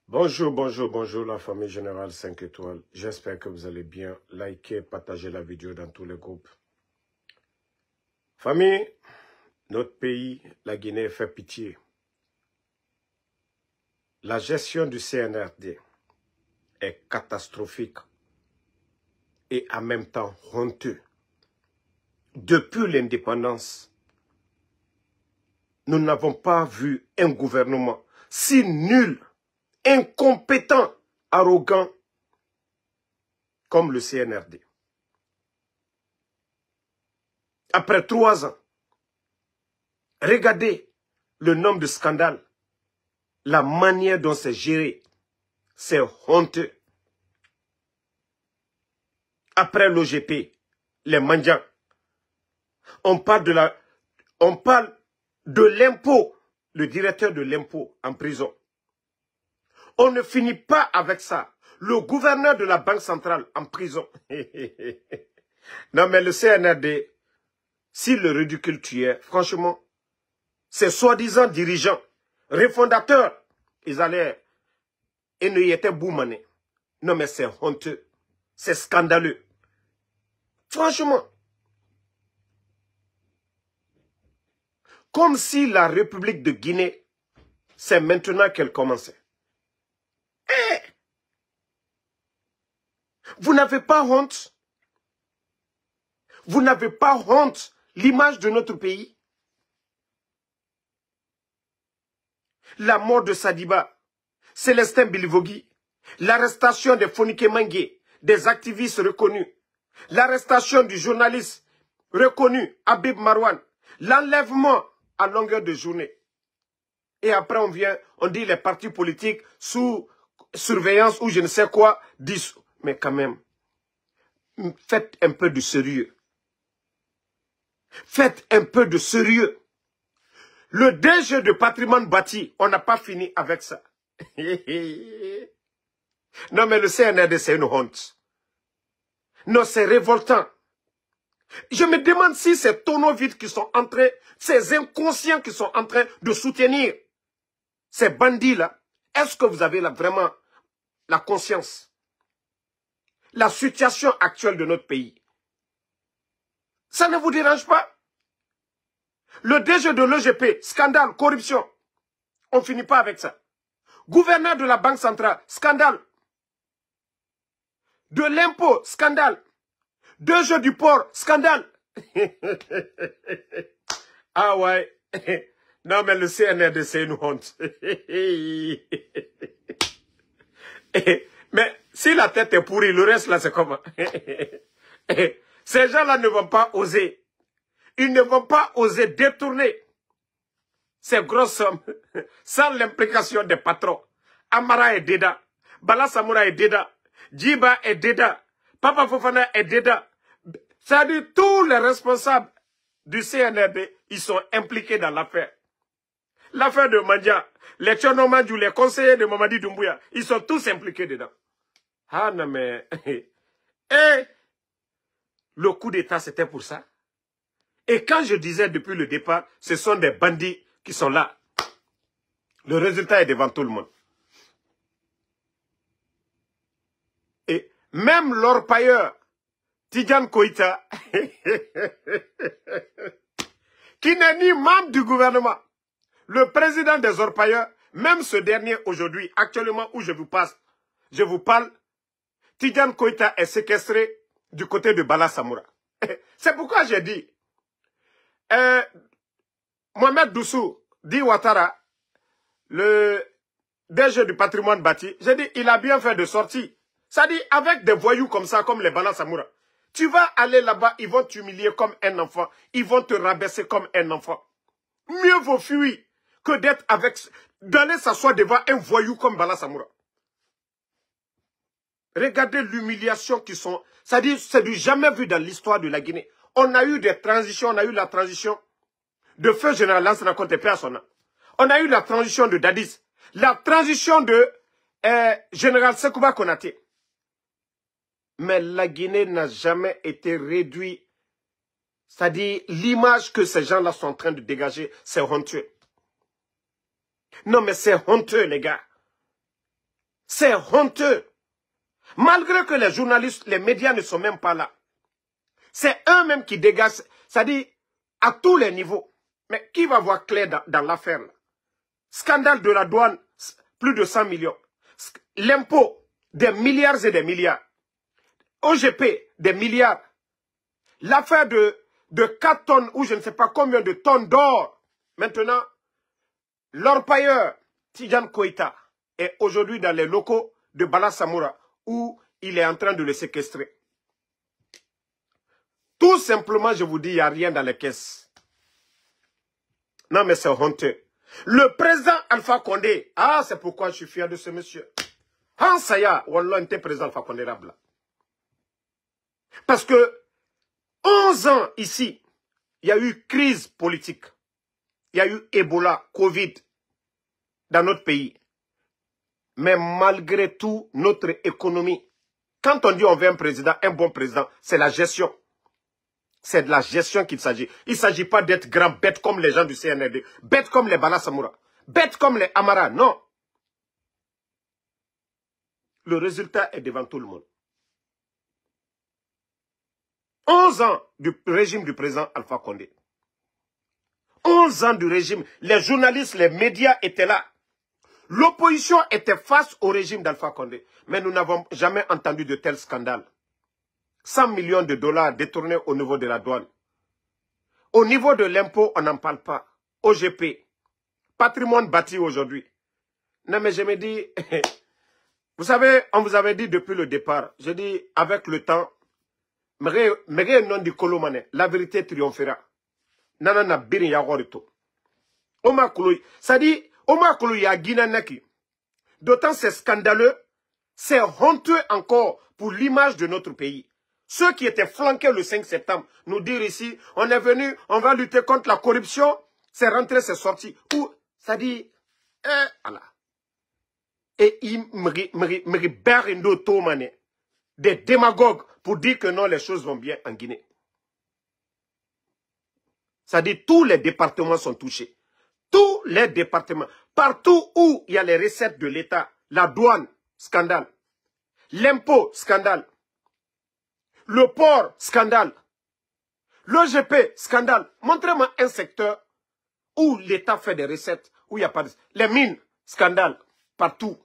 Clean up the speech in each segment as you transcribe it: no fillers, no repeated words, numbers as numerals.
Bonjour, bonjour, bonjour la famille Générale 5 étoiles. J'espère que vous allez bien. Likez, partagez la vidéo dans tous les groupes. Famille, notre pays, la Guinée, fait pitié. La gestion du CNRD est catastrophique et en même temps honteux. Depuis l'indépendance, nous n'avons pas vu un gouvernement si nul, incompétent, arrogant comme le CNRD. Après 3 ans, regardez le nombre de scandales, la manière dont c'est géré, c'est honteux. Après l'OGP, les mendiants, on parle de l'impôt, le directeur de l'impôt en prison. On ne finit pas avec ça. Le gouverneur de la Banque centrale en prison. Non mais le CNRD, s'il le ridicule tuait, franchement, ces soi-disant dirigeants, refondateurs, ils allaient et ne y étaient boumanés. Non mais c'est honteux, c'est scandaleux. Franchement, comme si la République de Guinée, c'est maintenant qu'elle commençait. Vous n'avez pas honte? Vous n'avez pas honte l'image de notre pays? La mort de Sadiba, Célestin Bilivogui, l'arrestation de Fonike Mengue, des activistes reconnus, l'arrestation du journaliste reconnu Habib Marwan, l'enlèvement à longueur de journée. Et après on dit les partis politiques sous surveillance ou je ne sais quoi, disent. Mais quand même, faites un peu de sérieux. Faites un peu de sérieux. Le DG de patrimoine bâti, on n'a pas fini avec ça. Non mais le CNRD c'est une honte. Non c'est révoltant. Je me demande si ces tonneaux vides qui sont en train, ces inconscients qui sont en train de soutenir ces bandits-là, est-ce que vous avez vraiment la conscience? La situation actuelle de notre pays. Ça ne vous dérange pas? Le DG de l'OGP, scandale, corruption. On ne finit pas avec ça. Gouverneur de la Banque centrale, scandale. De l'impôt, scandale. DG du port, scandale. Ah ouais. Non mais le CNRD c'est une honte. Mais si la tête est pourrie, le reste là c'est comment? Ces gens-là ne vont pas oser. Ils ne vont pas oser détourner ces grosses sommes sans l'implication des patrons. Amara est dedans. Bala Samoura est dedans. Djiba est dedans. Papa Fofana est dedans. C'est-à-dire tous les responsables du CNRD, ils sont impliqués dans l'affaire. L'affaire de Mandia, les Tchonomandjou, les conseillers de Mamadi Doumbouya, ils sont tous impliqués dedans. Ah non mais... Et le coup d'État, c'était pour ça. Et quand je disais depuis le départ, ce sont des bandits qui sont là. Le résultat est devant tout le monde. Et même l'orpailleur, Tidjane Koïta, qui n'est ni membre du gouvernement, le président des orpailleurs, même ce dernier aujourd'hui, actuellement où je vous parle, Tidjane Koïta est séquestré du côté de Bala Samoura. C'est pourquoi j'ai dit, Mohamed Doussou, dit Ouattara, le DG du patrimoine bâti, j'ai dit, il a bien fait de sortir. Ça dit, avec des voyous comme ça, comme les Bala Samoura, tu vas aller là-bas, ils vont t'humilier comme un enfant, ils vont te rabaisser comme un enfant. Mieux vaut fuir que d'être avec, d'aller s'asseoir devant un voyou comme Bala Samoura. Regardez l'humiliation qui sont, c'est-à-dire, c'est du jamais vu dans l'histoire de la Guinée. On a eu des transitions, on a eu la transition de Feu Général Lansana Conté Père Sonna. On a eu la transition de Dadis, la transition de Général Sekouba Konaté. Mais la Guinée n'a jamais été réduite. C'est-à-dire, l'image que ces gens-là sont en train de dégager, c'est honteux. Non, mais c'est honteux, les gars. C'est honteux. Malgré que les journalistes, les médias ne sont même pas là. C'est eux-mêmes qui dégagent, c'est-à-dire à tous les niveaux. Mais qui va voir clair dans l'affaire? Scandale de la douane, plus de 100 millions. L'impôt, des milliards et des milliards. OGP, des milliards. L'affaire de 4 tonnes ou je ne sais pas combien de tonnes d'or. Maintenant, l'orpailleur Tidjane Koïta est aujourd'hui dans les locaux de Bala Samoura où il est en train de le séquestrer. Tout simplement, je vous dis, il n'y a rien dans les caisses. Non, mais c'est honteux. Le président Alpha Condé, ah, c'est pourquoi je suis fier de ce monsieur. Han Saya, Wallah, était président Alpha Condé Rabla. Parce que 11 ans ici, il y a eu crise politique. Il y a eu Ebola, Covid dans notre pays. Mais malgré tout, notre économie, quand on dit on veut un président, un bon président, c'est la gestion. C'est de la gestion qu'il s'agit. Il ne s'agit pas d'être grand bête comme les gens du CNRD, bête comme les Bala Samoura, bête comme les Amara, non. Le résultat est devant tout le monde. 11 ans du régime du président Alpha Condé. 11 ans du régime. Les journalistes, les médias étaient là. L'opposition était face au régime d'Alpha Condé. Mais nous n'avons jamais entendu de tel scandale. 100 millions de dollars détournés au niveau de la douane. Au niveau de l'impôt, on n'en parle pas. OGP. Patrimoine bâti aujourd'hui. Non mais je me dis... Vous savez, on vous avait dit depuis le départ. Je dis, avec le temps, la vérité triomphera. Nanana birin ya gorito. Oma kulu, ça dit, Oma kulu ya ginanaki. D'autant c'est scandaleux, c'est honteux encore pour l'image de notre pays. Ceux qui étaient flanqués le 5 septembre, nous dire ici, on est venu, on va lutter contre la corruption, c'est rentré, c'est sorti. Ou, ça dit, voilà. Et ils me berrindo des démagogues pour dire que non, les choses vont bien en Guinée. Ça dit, tous les départements sont touchés. Tous les départements. Partout où il y a les recettes de l'État, la douane, scandale. L'impôt, scandale. Le port, scandale. L'OGP, scandale. Montrez-moi un secteur où l'État fait des recettes, où il n'y a pas de... Les mines, scandale. Partout.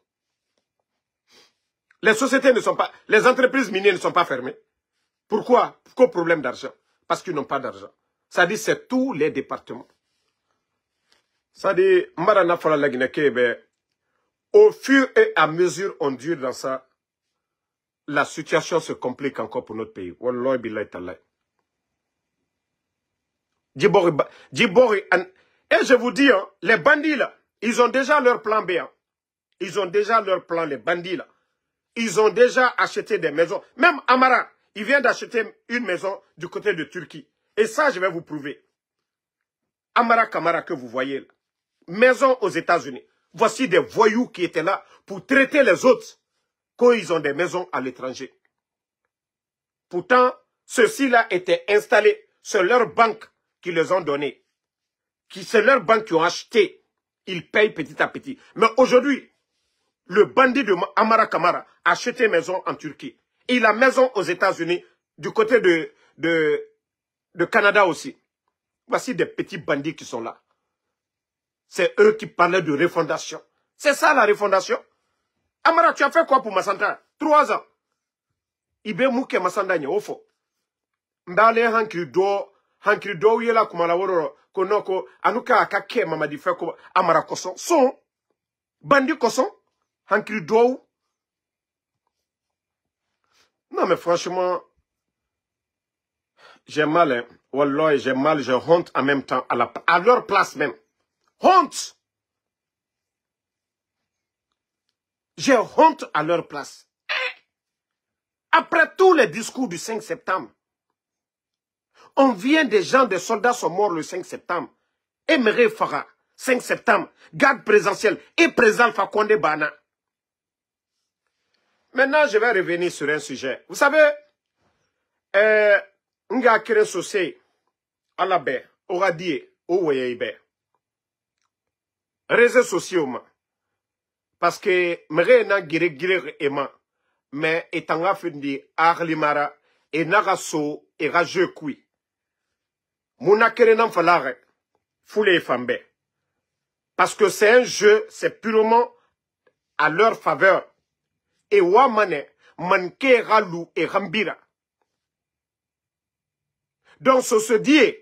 Les sociétés ne sont pas... Les entreprises minières ne sont pas fermées. Pourquoi? Pourquoi problème d'argent? Parce qu'ils n'ont pas d'argent. Ça dit, c'est tous les départements. Ça dit, au fur et à mesure on dure dans ça, la situation se complique encore pour notre pays. Wallahi billahi tallahi. Et je vous dis, hein, les bandits là, ils ont déjà leur plan B. Hein. Ils ont déjà leur plan, les bandits là. Ils ont déjà acheté des maisons. Même Amara, il vient d'acheter une maison du côté de Turquie. Et ça, je vais vous prouver. Amara Kamara que vous voyez là. Maison aux États-Unis. Voici des voyous qui étaient là pour traiter les autres quand ils ont des maisons à l'étranger. Pourtant, ceux-ci-là étaient installés sur leur banque qui les ont donné. C'est leur banque qui ont acheté. Ils payent petit à petit. Mais aujourd'hui, le bandit de Amara Kamara a acheté maison en Turquie. Il a maison aux États-Unis, du côté de Canada aussi. Voici des petits bandits qui sont là. C'est eux qui parlaient de refondation. C'est ça la refondation. Amara, tu as fait quoi pour Massanda? 3 ans. Ibe mouke Massanda nye ofo. Mbale hankri do yela kumala woro konoko anuka akake mamadi fe ko Amara koson. Son bandi koson hankri do. Non mais franchement j'ai mal hein. Wallah, j'ai mal, j'ai honte en même temps à leur place même. Honte. J'ai honte à leur place. Après tous les discours du 5 septembre, on vient des gens, des soldats sont morts le 5 septembre. Emeré Farah, 5 septembre, garde présidentielle et président Alpha Condé Bana. Maintenant, je vais revenir sur un sujet. Vous savez, nga kere sosé, alabe, oradie, owoyeibe. Réseaux sociaux, Parce que mere na gire ema mais etanga fendi arlimara et nagaso et rage kui. Muna kere nan falare foule fambe. Parce que c'est un jeu, c'est purement à leur faveur. Et wamane manke ralu et rambira. Donc ce se dit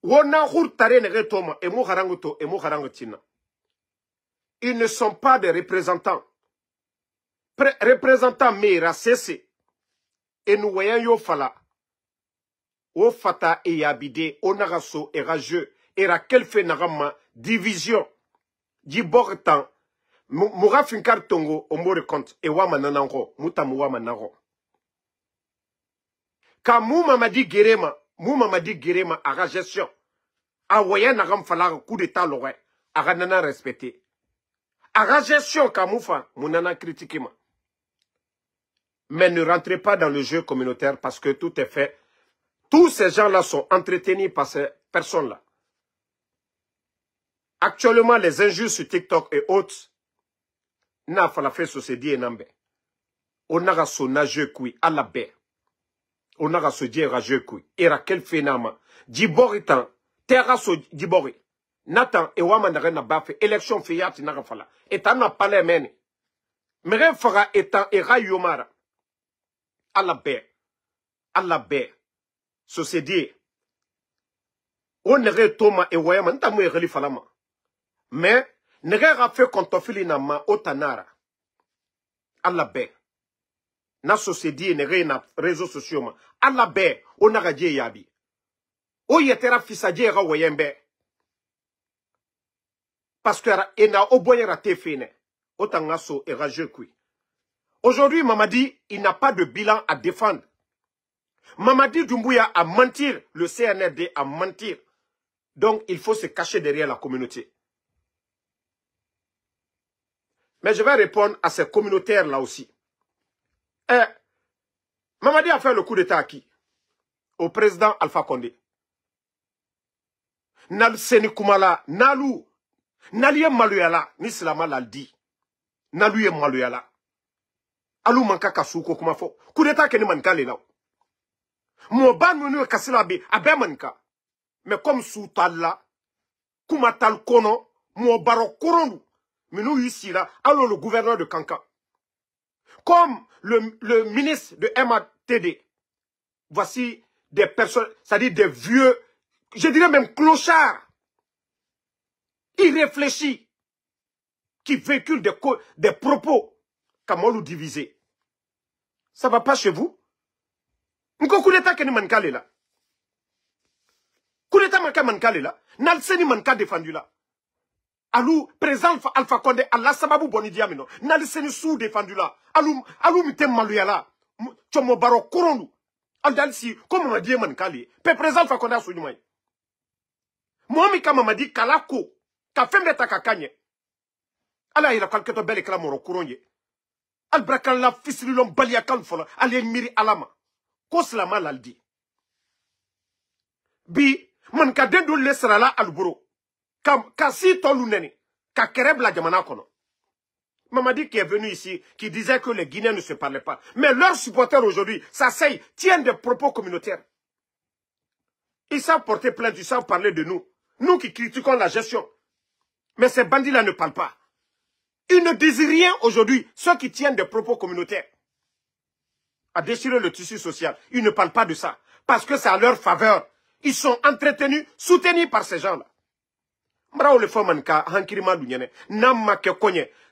wona hurtare nere toma et moharangoto et moharangotina. Ils ne sont pas des représentants. Représentants mera cessé. Et nous voyons yo fala. O fata et yabide, o nagaso et rageux. Et raquel fait narama division. Dibortan. Moura finkar tongo o more compte. Et wama nanango. Mutamu wama naro. Ka mou mamadi gerema à la gestion. A voyen nagam fala coup d'état l'oreille. A nana respecté. À la gestion kamoufa, mounana critiqué. Mais ne rentrez pas dans le jeu communautaire parce que tout est fait. Tous ces gens-là sont entretenus par ces personnes-là. Actuellement, les injures sur TikTok et autres, n'a pas fait société et nambe. On a son nage kui à la baie. On a son dieu rage kui. Et quel phénomène. Djiboritan, terra so djibori. Nathan et Wamanare n'a pas fait élection fiyat n'a pas fait. Et t'en as pas les mêmes. Mais fera étant et rayomara. À la baie. À la baie. Société. On n'aurait Thomas et Wayaman t'as moué relifalama. Mais n'aurait fait contofili na ma otanara. À la baie. Na société n'aurait na réseaux sociaux. À la baie. On a radié yabi. O yetera fisadje ra wayembe. Parce que ena oboye raté fene. Otangaso et rageux kui. Aujourd'hui, Mamadi, il n'a pas de bilan à défendre. Mamadi Doumbouya a mentir, le CNRD a mentir. Donc, il faut se cacher derrière la communauté. Mais je vais répondre à ces communautaires-là aussi. Mamadi a fait le coup d'état à qui? Au président Alpha Condé. Nal Seni Kumala, Nalou, Nalie Maluyala, Nislama l'a dit. Naluye Maluyala. Alou manka kasuko kuma fo. Coup d'état que ni manka le là. Mo ban menu kasila be abe manka. Mais comme sous talla, kuma tal kono, mo baro korondu. Menu ici là, alors le gouverneur de Kankan. Comme le ministre de MATD. Voici des personnes, c'est-à-dire des vieux, je dirais même clochards. Irréfléchis. Qui véhiculent des propos. Kamolou divisé. Ça va pas chez vous? Nko coup d'état que ni mankale là. Coup d'état mankale là. Nalseni manka défendu là. Alou, président Alpha Condé, Allah sababu boni diamino. Nalseni sous défendu là. Alou mite maluya là. Chomo baro korondu. Aldalsi, comme on m'a dit mankale. Pe président Alpha Condé a soigné. Moi, kama m'a dit kalako. Ka fembe ta kakanye. Allah il a quelque chose bel éclat moro couronye. Al brakalla fisrilom balia kalfola. Al miri alama. Ko slama laldi. Bi man ka den do lesra la alburo. Ka si tolu neni. Ka kereb la jamana kono. Mamadi qui est venu ici, qui disait que les Guinéens ne se parlaient pas. Mais leurs supporters aujourd'hui, s'asseyent, tiennent des propos communautaires. Ils savent porter plainte, ils savent parler de nous. Nous qui critiquons la gestion. Mais ces bandits-là ne parlent pas. Ils ne disent rien aujourd'hui, ceux qui tiennent des propos communautaires. À déchirer le tissu social. Ils ne parlent pas de ça. Parce que c'est à leur faveur. Ils sont entretenus, soutenus par ces gens-là.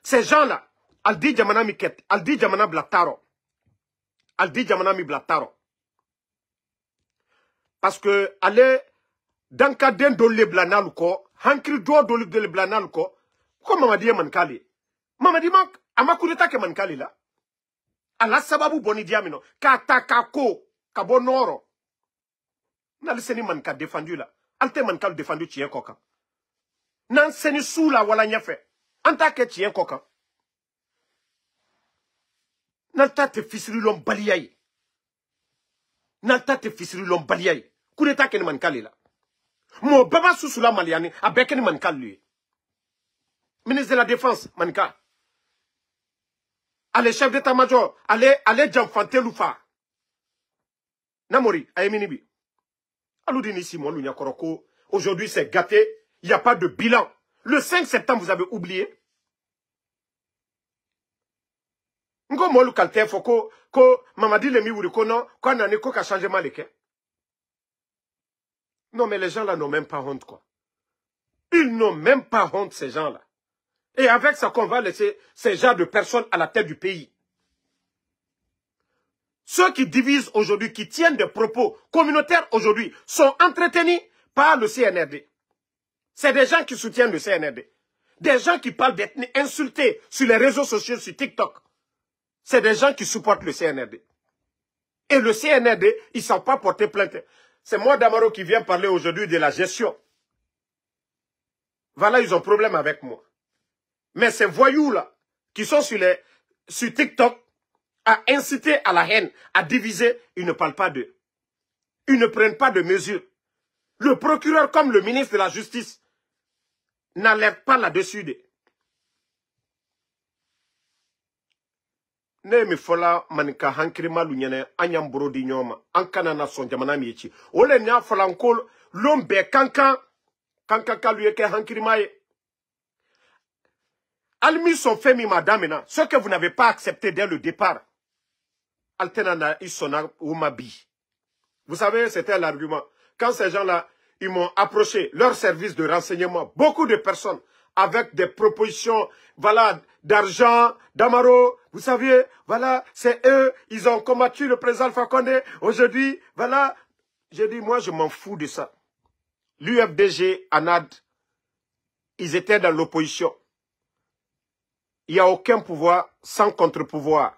Ces gens-là, Aldi Jamana Miket, Aldi Jamana Blataro. Aldi Jamana Mi Blataro. Parce que, allez, dans Kaden Dole Blanaluko, Hankri Do Dole Blanaluko, comme Mamadi Mankali. Mamadi Mank, Amakureta ke Mankali là. Ala sababu boni diamino. Katakako, Kabonoro. Naliseni manka défendu là. Alte manka défendu tien koka. Nan seni sou la wala nyafe. Anta ke tien koka. Nalta te fisri lom baliyay. Nalta te fisri lom baliyay. Kureta ke ni manka là. Mo baba susula maliani abeke ni manka lui. Ministre de la Défense, Manika. Allez, chef d'état-major, allez Djamfante Loufa. Namori, Aeminibi. Aloudini Simon, Koroko. Aujourd'hui, c'est gâté. Il n'y a pas de bilan. Le 5 septembre, vous avez oublié. Ngo molu kalte foko ko mamadi le mi wuri kono ko nane ko ka changement leke. Non mais les gens là n'ont même pas honte quoi. Ils n'ont même pas honte ces gens là. Et avec ça qu'on va laisser ces gens de personnes à la tête du pays. Ceux qui divisent aujourd'hui, qui tiennent des propos communautaires aujourd'hui, sont entretenus par le CNRD. C'est des gens qui soutiennent le CNRD. Des gens qui parlent d'ethnie insultée sur les réseaux sociaux, sur TikTok. C'est des gens qui supportent le CNRD. Et le CNRD, ils ne sont pas portés plainte. C'est moi, Damaro, qui viens parler aujourd'hui de la gestion. Voilà, ils ont problème avec moi. Mais ces voyous-là, qui sont sur TikTok, à inciter à la haine, à diviser, ils ne parlent pas d'eux. Ils ne prennent pas de mesures. Le procureur, comme le ministre de la Justice, n'alerte pas là-dessus d'eux. Ne mi fola manika hankirima lunyene anyam brodi nyoma ankana na son jamana miyechi ole nya fola nkol lombe kankan kaluye ke hankirima ye almi son femi madame na ce que vous n'avez pas accepté dès le départ altena na isona umabi. Vous savez, c'était l'argument quand ces gens-là ils m'ont approché leur service de renseignement, beaucoup de personnes avec des propositions, voilà, d'argent, d'Amaro, vous saviez, voilà, c'est eux, ils ont combattu le président Alpha Condé, aujourd'hui, voilà. J'ai dit, moi, je m'en fous de ça. L'UFDG, ANAD, ils étaient dans l'opposition. Il n'y a aucun pouvoir sans contre-pouvoir.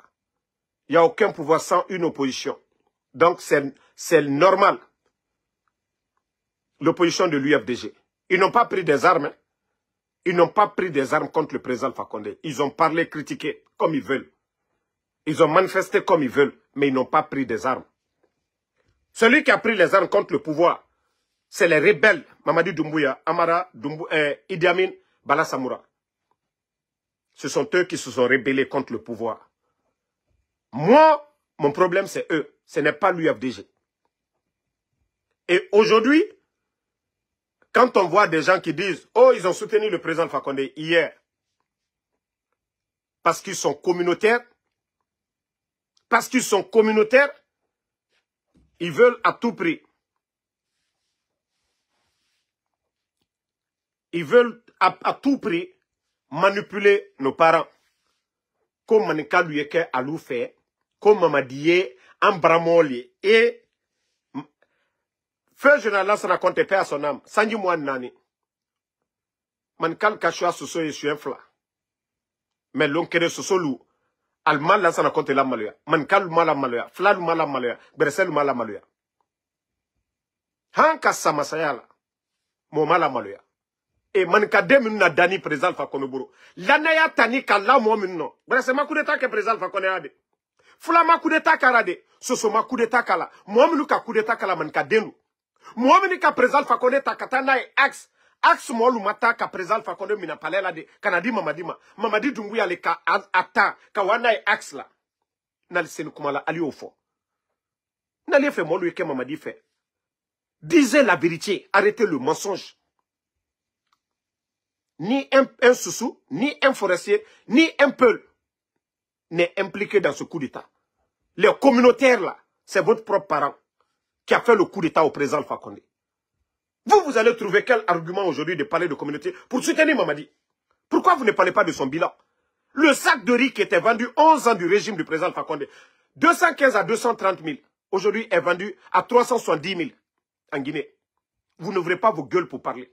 Il n'y a aucun pouvoir sans une opposition. Donc, c'est normal. L'opposition de l'UFDG. Ils n'ont pas pris des armes, hein. Ils n'ont pas pris des armes contre le président Alpha Condé. Ils ont parlé, critiqué comme ils veulent. Ils ont manifesté comme ils veulent, mais ils n'ont pas pris des armes. Celui qui a pris les armes contre le pouvoir, c'est les rebelles, Mamadi Doumbouya, Amara, Idi Amin, Bala Samoura. Ce sont eux qui se sont rebellés contre le pouvoir. Moi, mon problème, c'est eux. Ce n'est pas l'UFDG. Et aujourd'hui, quand on voit des gens qui disent « Oh, ils ont soutenu le président Alpha Condé hier. » Parce qu'ils sont communautaires. Parce qu'ils sont communautaires. Ils veulent à tout prix. Ils veulent à tout prix manipuler nos parents. Comme Manika Luyeke a l'ou fait. Comme Mamadiye, Ambramoli. Et Feu général se raconte pas à son âme. Sanji Mouan Nani. Mankal Kachua Soso et Suenfla. Mais l'onkere Soso Lou. Alman la se raconte la maluya. Mankal Mala maluya. Fla Mala maluya. Beresel Mala maluya. Hanka Samasayala. Mo Mala maluya. Et Manka Demin na Dani président Alpha Condé. L'anaya Tani Kala Moumino. Beresel ma coup d'état que président Alpha Condé a dit. Fla ma coup d'état karade. Soso ma coup d'état kala. Mouminu ka coup d'état kala Manka Denu. Moumini ka président Alpha Condé takatana et axe molu mata ka président Alpha Condé mina palela de kanadi mamadi Doumbouya le ka ata ka wana et axe la nal sen kumala ali au fond nali fait molu ke mamadi fait. Disez la vérité, arrêtez le mensonge. Ni un soussou, ni un forestier, ni un peul n'est impliqué dans ce coup d'état. Les communautaires là, c'est votre propre parent qui a fait le coup d'état au président Alpha Condé. Vous allez trouver quel argument aujourd'hui de parler de communauté pour soutenir Mamadi? Pourquoi vous ne parlez pas de son bilan? Le sac de riz qui était vendu 11 ans du régime du président Alpha Condé, 215 à 230 000, aujourd'hui est vendu à 370 000 en Guinée. Vous n'ouvrez pas vos gueules pour parler.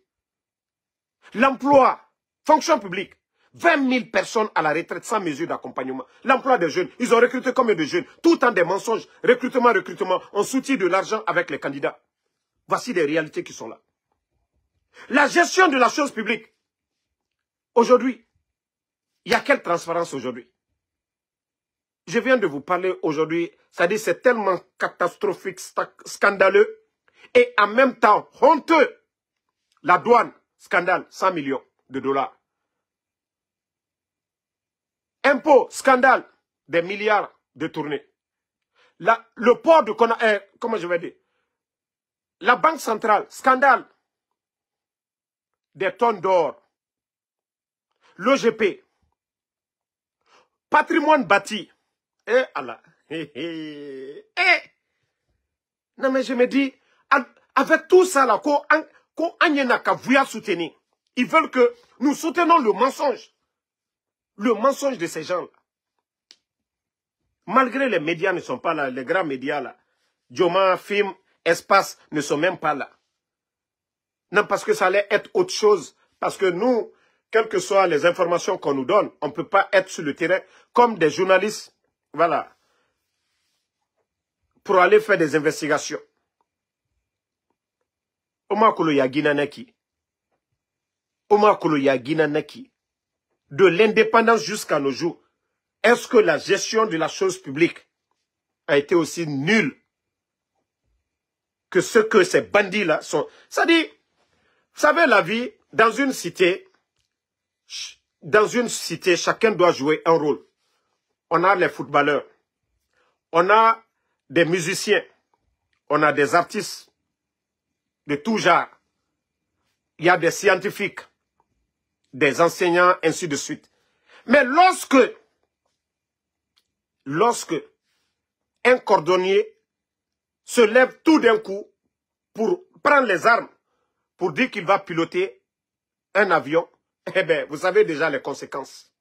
L'emploi, fonction publique, 20 000 personnes à la retraite sans mesure d'accompagnement. L'emploi des jeunes, ils ont recruté combien de jeunes? Tout en des mensonges, recrutement, on soutient de l'argent avec les candidats. Voici des réalités qui sont là. La gestion de la chose publique. Aujourd'hui, il y a quelle transparence aujourd'hui? Je viens de vous parler aujourd'hui, c'est-à-dire c'est tellement catastrophique, scandaleux, et en même temps honteux. La douane, scandale, 100 millions de dollars. Impôts, scandale, des milliards détournés. Le port de Conakry, comment je vais dire? La Banque centrale, scandale, des tonnes d'or. L'OGP, patrimoine bâti. Eh Allah. Non mais je me dis, avec tout ça là, qu'on n'a qu'à vouloir soutenir. Ils veulent que nous soutenons le mensonge. Le mensonge de ces gens-là. Malgré les médias ne sont pas là, les grands médias là. Dioma, Film, Espace ne sont même pas là. Non, parce que ça allait être autre chose. Parce que nous, quelles que soient les informations qu'on nous donne, on ne peut pas être sur le terrain comme des journalistes. Voilà. Pour aller faire des investigations. Omakolo Yagina Neki. Omakolo Yagina Neki. De l'indépendance jusqu'à nos jours. Est-ce que la gestion de la chose publique a été aussi nulle que ce que ces bandits-là sont? Ça dit, vous savez, la vie, dans une cité, chacun doit jouer un rôle. On a les footballeurs, on a des musiciens, on a des artistes de tout genre. Il y a des scientifiques, des enseignants, ainsi de suite. Mais lorsque un cordonnier se lève tout d'un coup pour prendre les armes, pour dire qu'il va piloter un avion, eh bien, vous savez déjà les conséquences.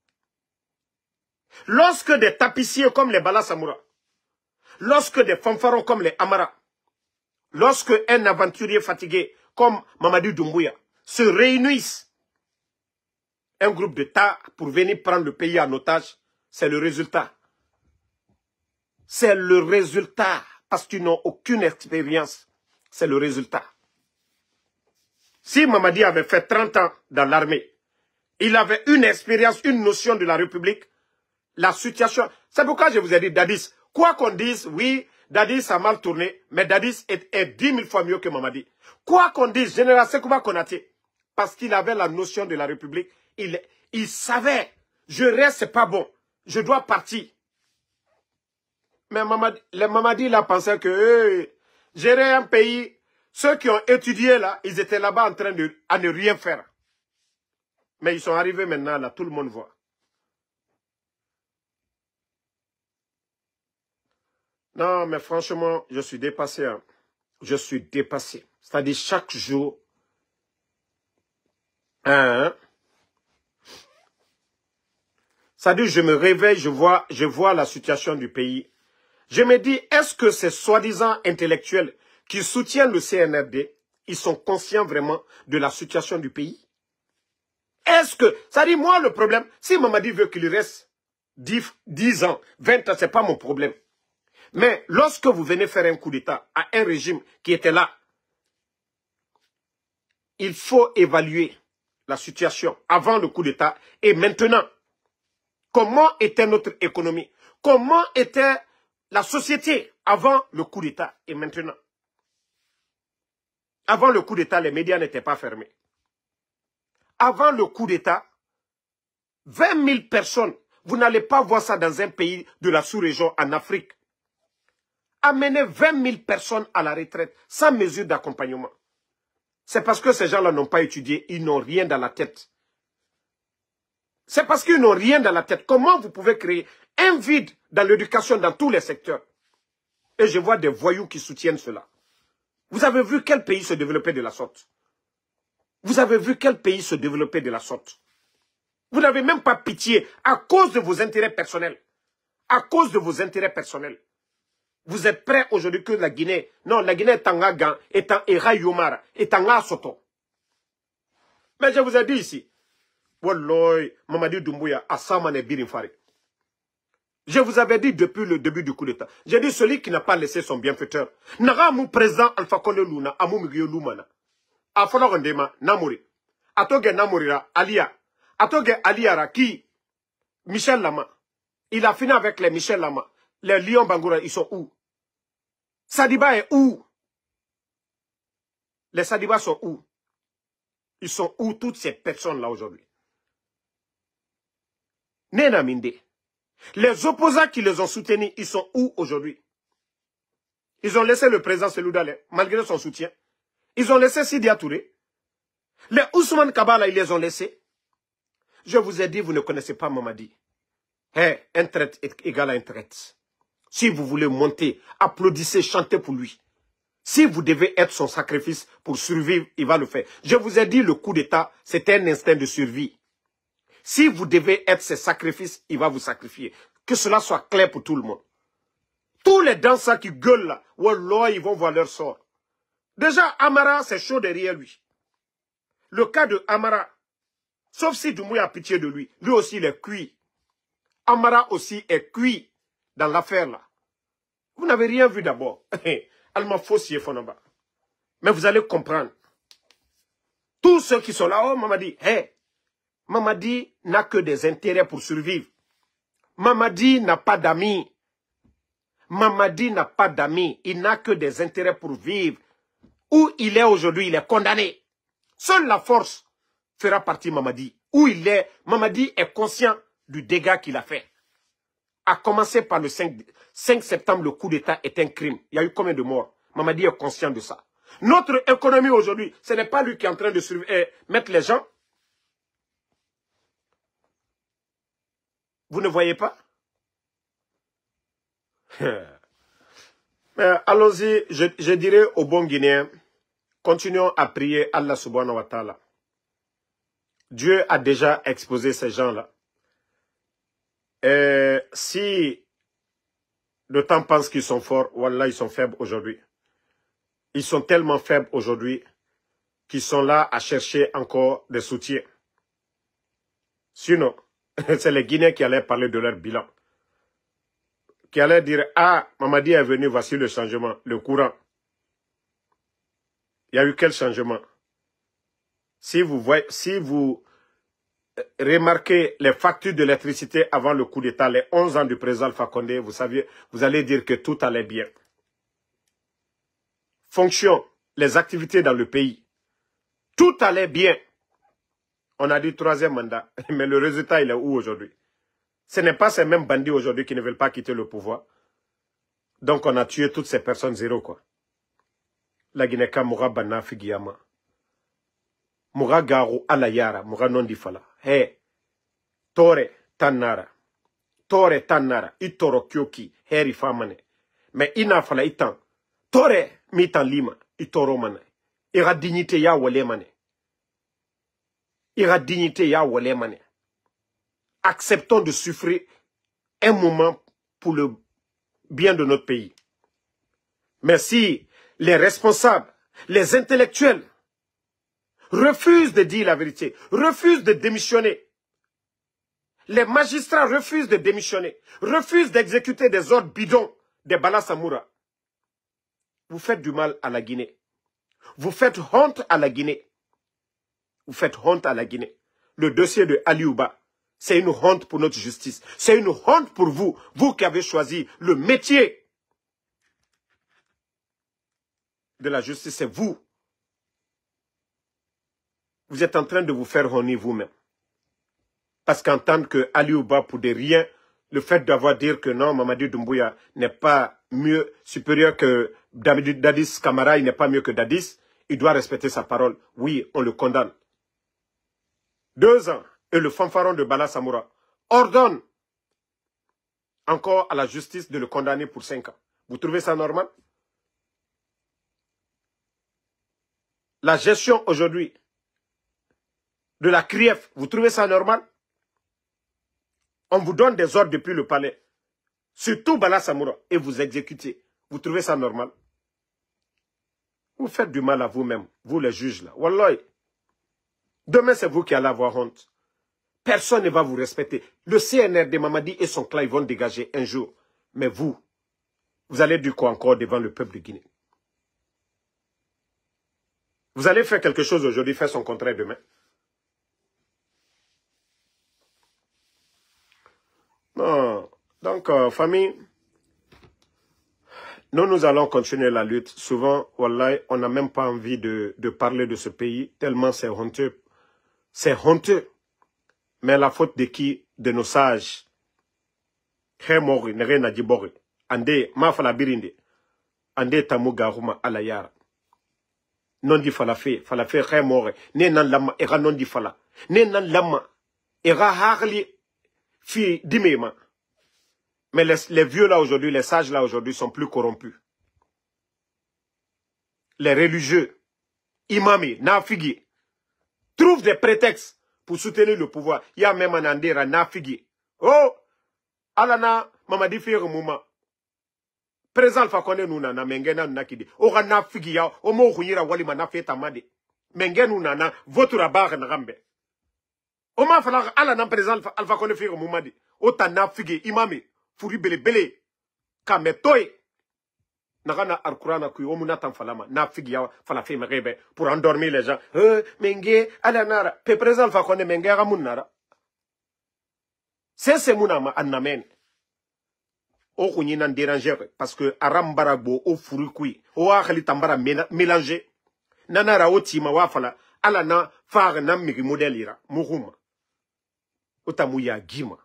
Lorsque des tapissiers comme les Bala Samoura, lorsque des fanfarons comme les Amara, lorsque un aventurier fatigué comme Mamadou Doumbouya se réunissent, un groupe d'État pour venir prendre le pays en otage, c'est le résultat. C'est le résultat, parce qu'ils n'ont aucune expérience. C'est le résultat. Si Mamadi avait fait 30 ans dans l'armée, il avait une expérience, une notion de la République, la situation... C'est pourquoi je vous ai dit, Dadis, quoi qu'on dise, oui, Dadis a mal tourné, mais Dadis est 10 000 fois mieux que Mamadi. Quoi qu'on dise, Général Sekouba Konaté, parce qu'il avait la notion de la République, il savait, je reste, c'est pas bon, je dois partir. Mais les Mamadi, là, pensaient que gérer un pays, ceux qui ont étudié là, ils étaient là-bas en train de ne rien faire. Mais ils sont arrivés maintenant, là, tout le monde voit. Non, mais franchement, je suis dépassé. Hein. Je suis dépassé. C'est-à-dire, chaque jour, c'est-à-dire, je me réveille, je vois la situation du pays. Je me dis, est-ce que ces soi-disant intellectuels qui soutiennent le CNRD, ils sont conscients vraiment de la situation du pays? Est-ce que, c'est-à-dire, moi, le problème, si Mamadi veut qu'il reste 10 ans, 20 ans, ce n'est pas mon problème. Mais lorsque vous venez faire un coup d'État à un régime qui était là, il faut évaluer la situation avant le coup d'État et maintenant. Comment était notre économie? Comment était la société avant le coup d'État et maintenant? Avant le coup d'État, les médias n'étaient pas fermés. Avant le coup d'État, 20 000 personnes, vous n'allez pas voir ça dans un pays de la sous-région en Afrique. Amener 20 000 personnes à la retraite sans mesure d'accompagnement. C'est parce que ces gens-là n'ont pas étudié, ils n'ont rien dans la tête. C'est parce qu'ils n'ont rien dans la tête. Comment vous pouvez créer un vide dans l'éducation dans tous les secteurs? Et je vois des voyous qui soutiennent cela. Vous avez vu quel pays se développer de la sorte? Vous avez vu quel pays se développer de la sorte? Vous n'avez même pas pitié à cause de vos intérêts personnels. À cause de vos intérêts personnels. Vous êtes prêts aujourd'hui que la Guinée... Non, la Guinée est en Agan, est en Erayomara, est en Asoto. Mais je vous ai dit ici, Walloy, Mamadi Doumbouya, Assamane Birinfari. Je vous avais dit depuis le début du coup d'État. J'ai dit celui qui n'a pas laissé son bienfaiteur. Naga mou président Alpha Condé Luna, amou Miguel Lumana. Afolo Rondema, Namori. Atoge Namorira, Alia. Atoge Aliara, qui Michel Lama. Il a fini avec les Michel Lama. Les Lions Bangoura, ils sont où? Sadiba est où? Les Sadiba sont où? Ils sont où toutes ces personnes-là aujourd'hui? Nena Minde. Les opposants qui les ont soutenus, ils sont où aujourd'hui? Ils ont laissé le président Selou Dalé, malgré son soutien. Ils ont laissé Sidia Touré. Les Ousmane Kabala, ils les ont laissés. Je vous ai dit, vous ne connaissez pas Mamadi. Un traite est égal à un traite. Si vous voulez monter, applaudissez, chantez pour lui. Si vous devez être son sacrifice pour survivre, il va le faire. Je vous ai dit, le coup d'État, c'est un instinct de survie. Si vous devez être ses sacrifices, il va vous sacrifier. Que cela soit clair pour tout le monde. Tous les danseurs qui gueulent là, wallah, ils vont voir leur sort. Déjà, Amara, c'est chaud derrière lui. Le cas de Amara, sauf si Doumbouya a pitié de lui, lui aussi il est cuit. Amara aussi est cuit dans l'affaire là. Vous n'avez rien vu d'abord. Alma Fossier Fonamba. Mais vous allez comprendre. Tous ceux qui sont là, oh Mamadi, Mamadi n'a que des intérêts pour survivre. Mamadi n'a pas d'amis. Mamadi n'a pas d'amis. Il n'a que des intérêts pour vivre. Où il est aujourd'hui, il est condamné. Seule la force fera partie Mamadi. Où il est, Mamadi est conscient du dégât qu'il a fait. A commencer par le 5 septembre, le coup d'État est un crime. Il y a eu combien de morts? Mamadi est conscient de ça. Notre économie aujourd'hui, ce n'est pas lui qui est en train de mettre les gens. Vous ne voyez pas? Allons-y, je dirais aux bons Guinéens, continuons à prier Allah subhanahu wa ta'ala. Dieu a déjà exposé ces gens-là. Si le temps pense qu'ils sont forts, wallah, ils sont faibles aujourd'hui. Ils sont tellement faibles aujourd'hui qu'ils sont là à chercher encore des soutiens. Sinon, c'est les Guinéens qui allaient parler de leur bilan. Qui allaient dire, ah, Mamadi est venu, voici le changement, le courant. Il y a eu quel changement? Si vous remarquez les factures d'électricité avant le coup d'État, les 11 ans du président Alpha Condé, vous allez dire que tout allait bien. Fonction, les activités dans le pays, tout allait bien. On a dit 3e mandat, mais le résultat, il est où aujourd'hui? Ce n'est pas ces mêmes bandits aujourd'hui qui ne veulent pas quitter le pouvoir. Donc on a tué toutes ces personnes zéro, quoi. La Guinée-Ka moura bana figiyama. Moura garu alayara, moura non difala. Tore tanara. Tore tanara. Itoro kyoki. Heri famane. Mais ina fala itan. Tore mitan lima. Itoro mane. Ira dignité ya wale mane. Ira dignité ya wale mane. Acceptons de souffrir un moment pour le bien de notre pays. Mais si les responsables, les intellectuels refusent de dire la vérité, refusent de démissionner, les magistrats refusent de démissionner, refusent d'exécuter des ordres bidons des Bala Samoura, vous faites du mal à la Guinée. Vous faites honte à la Guinée. Vous faites honte à la Guinée. Le dossier de Aliouba, c'est une honte pour notre justice. C'est une honte pour vous, vous qui avez choisi le métier de la justice, c'est vous. Vous êtes en train de vous faire honner vous-même. Parce qu'entendre que Aliouba, pour des rien, le fait d'avoir dire que non, Mamadi Doumbouya n'est pas mieux, supérieur que Dadis Camara, il n'est pas mieux que Dadis, il doit respecter sa parole. Oui, on le condamne. 2 ans, et le fanfaron de Bala Samoura ordonne encore à la justice de le condamner pour 5 ans. Vous trouvez ça normal? La gestion aujourd'hui de la CRIEF, vous trouvez ça normal? On vous donne des ordres depuis le palais, surtout Bala Samoura, et vous exécutez. Vous trouvez ça normal? Vous faites du mal à vous-même, vous les juges là. Wallah. Demain, c'est vous qui allez avoir honte. Personne ne va vous respecter. Le CNR de Mamadi et son clan, ils vont dégager un jour. Mais vous allez dire quoi encore devant le peuple de Guinée? Vous allez faire quelque chose aujourd'hui, faire son contraire demain. Non. Donc, famille, nous allons continuer la lutte. Souvent, wallah, on n'a même pas envie de parler de ce pays, tellement c'est honteux. C'est honteux. Mais la faute de qui? De nos sages. He mori nere na jibori. Ande ma fala birinde. Ande tamu garuma ala yara. Non di falafe he mori. Ne nan lama era non di fala. Ne nan lama era harli fi dimema. Mais les vieux là aujourd'hui, les sages là aujourd'hui sont plus corrompus. Les religieux, imami, nafigi, trouvent des prétextes pour soutenir le pouvoir. Il y a même un andera nafigi. Oh, alana, mamadi fire mouma. Présent Alpha Condé nous nana, mengena nakidi. Ora nafigi ya, omo khuyira wali manafe tamade. Mengenu nana, votre rabar n'rambe. Oma fala alana présent Alpha Condé fire mouma di. Ota nafigi, imami. Furi bele bele kametoy nagana alqurana ku omuna tan falama na figi ya fala fe merebe pour endormir les gens menge ala nara pe présent fa konne menge ga munara c'est munama annamen o kunyi nan déranger parce que arambarabo o furi kui o akhali tambara mélanger nanara o tima wa fala ala na fa na mi modelira muhuma otamuya gima.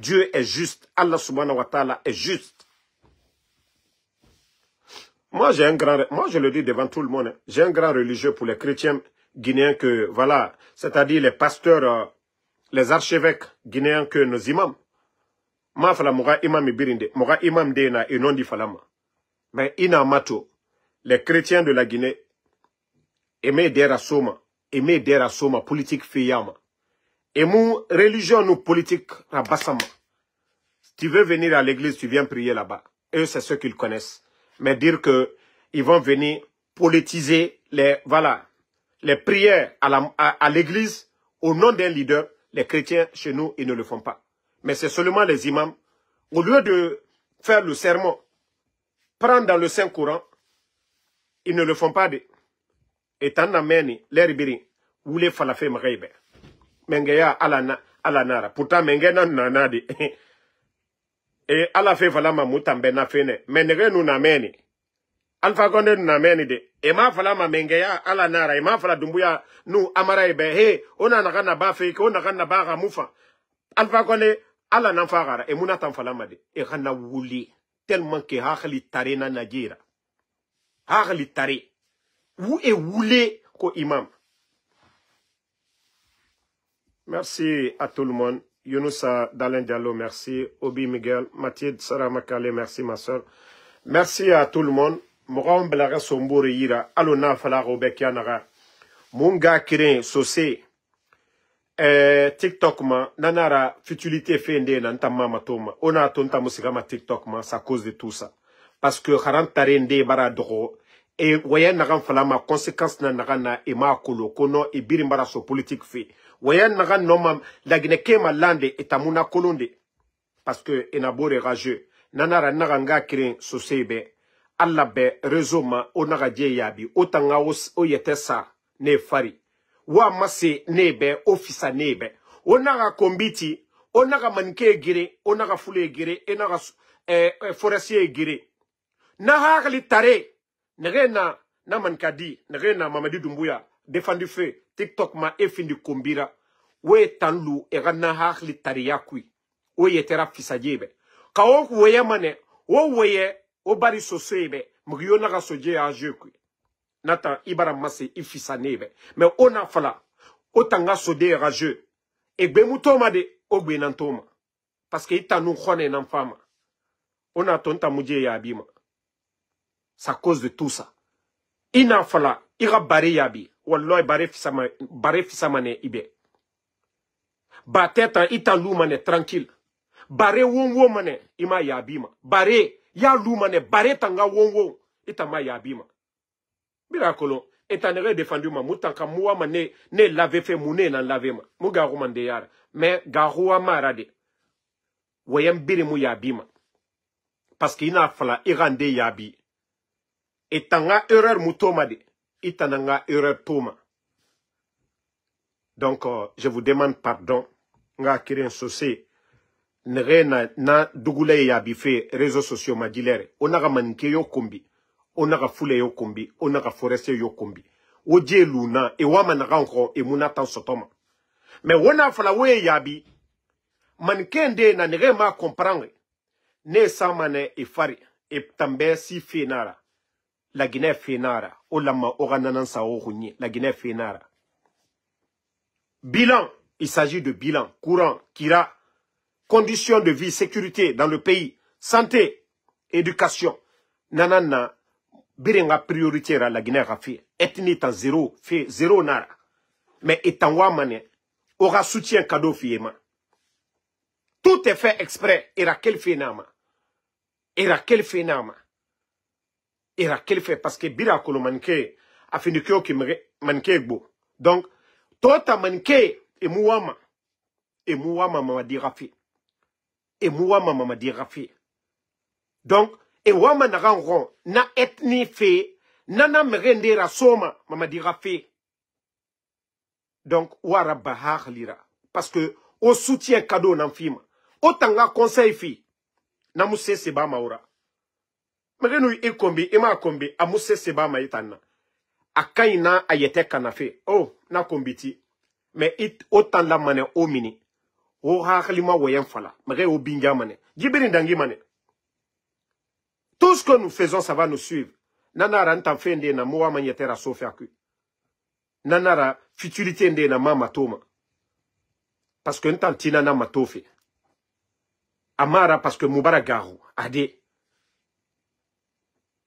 Dieu est juste. Allah subhanahu wa ta'ala est juste. Moi, je le dis devant tout le monde, j'ai un grand religieux pour les chrétiens guinéens que, voilà, c'est-à-dire les pasteurs, les archevêques guinéens que nos imams. Ma fala moga imam ibirinde, moga imam dena et non di falama. Mais ina mato, les chrétiens de la Guinée, aimer dera soma politique fiyama. Et mon religion, nous, politique, rabassama. Si tu veux venir à l'église, tu viens prier là-bas. Eux, c'est ceux qu'ils connaissent. Mais dire que ils vont venir politiser les prières à l'église au nom d'un leader, les chrétiens, chez nous, ils ne le font pas. Mais c'est seulement les imams. Au lieu de faire le sermon, prendre dans le Saint-Courant, ils ne le font pas. Et tant d'ameni, l'air biri, ou les falafé mrebe. Mengeya alanara. Pourtant, mengena nanadi. Et ala fe falama mutambe na fene. Menere nu nameni. Alpha Condé nu nameni de. E ma falama mengeya alanara. E ma fala dumbuya nu amara ebe. He, ona nakana ba feke, ona nakana ba ramufa. Alpha Condé, ala nanfagara. E muna tan falama de. E gana wuli. Tellement que hakli tare na nagira. Hakli tare. Où est wule ko imam? Merci à tout le monde. Younousa Dalen Diallo, merci. Obi Miguel, Mathilde Sarah Makale, merci ma soeur. Merci à tout le monde. Moram Belara Sombori Yira, Alona Fala Robekianara, Munga Kirin Sosé, TikTok ma, Nanara, futilité fende, Nantama Matoma. On a tonta musigama TikTok ma, c'est à cause de tout ça. Parce que Harantarende Baradoro, et voyez nagan falama conséquence na nagana e ma kolo kono e birimbara so politique fait voyez nagan nomam la Guinée kema lande et tamuna kolonde parce que enabore rageux nanara naganga kirin so sebe alla be réseau ma onaga je yabi otanga o yetesa ne fari wa mase nebe officer nebe onaga kombiti onaga manke gire onaga fule gire enaga forestier gire na hakali tare Nerena Namankadi, Nerena Mamadi Dumbuya, défendu feu, TikTok ma effindi kombira, we tanlu erana hakli tariyakui, we yetera fisadjebe. Kaok weye mane, weye, o bari sosebe, mriyo naga soje a jekui. Nata ibara mase ifisanebe. Mais on a fala, otanga sode rageux. Et bemutoma de ogbenantoma. Parce que ita nou khone nan fama. On a tonta mudje ya abima. C'est à cause de tout ça. Ina fala, ira bare yabi. Walloy bare fisamane ibe. Ba teta ita lumane tranquille. Bare wonwo mane ima yabima. Bare ya lumane bare tanga wonwo ita ma yabima. Miraculeux. Etanere défendu ma mutanka muwa mane ne lave fe mune nan lave ma. Muga rumande yara. Mais garuwa marade. Wayem biri mu yabima. Parce que ina fala irande yabi. Et tanga erreur mutomade, itananga erreur toma. Donc, je vous demande pardon. Nga kiren sosé. Nere na dugule yabi fe réseaux sociaux madilere. Onaga manike yo kombi. Onaga fule yo kombi. Onaga forestier yo kombi. Oje luna. E wama naga encore e munatan sotoma. Mais wona fala we yabi. Manike nde na nere ma comprendre. ne samane e fari e tambe si fenara la Guinée fenara o lama orananan sa o hunye la Guinée fenara. Bilan, il s'agit de bilan courant kira conditions de vie, sécurité dans le pays, santé, éducation. Nanana birenga prioritaire à la Guinée rafi ethnie en zéro fait zéro nara mais étant wamane aura soutien cadeau fiema. Tout est fait exprès. Et quel fait nama? Et quel fait nama? Et quel fait parce que bira kolo manke a fini kyo ki manke gbo. Donc tota manke et muwama mamadi rafi. Et muwama mamadi rafi. Donc et wama na rangon na ethnie fait nana merende rasoma mamadi rafi. Donc wara bahar lira parce que au soutien cadeau nan fima. Otanga conseil fi na muse seba maura merenu ikombi ima kombi amuse seba maitana akaina ayete kanafe oh na kombiti mais it otan la mane o mini o haklima woyen fala mere o binga mane jibiri ndangi mane. Tout ce que nous faisons ça va nous suivre. Nanara ntanfende na moa manyetera sofiaku nanara futilité nde na mama toma parce que ntantina na matofe Amara parce que Moubara Garou a dit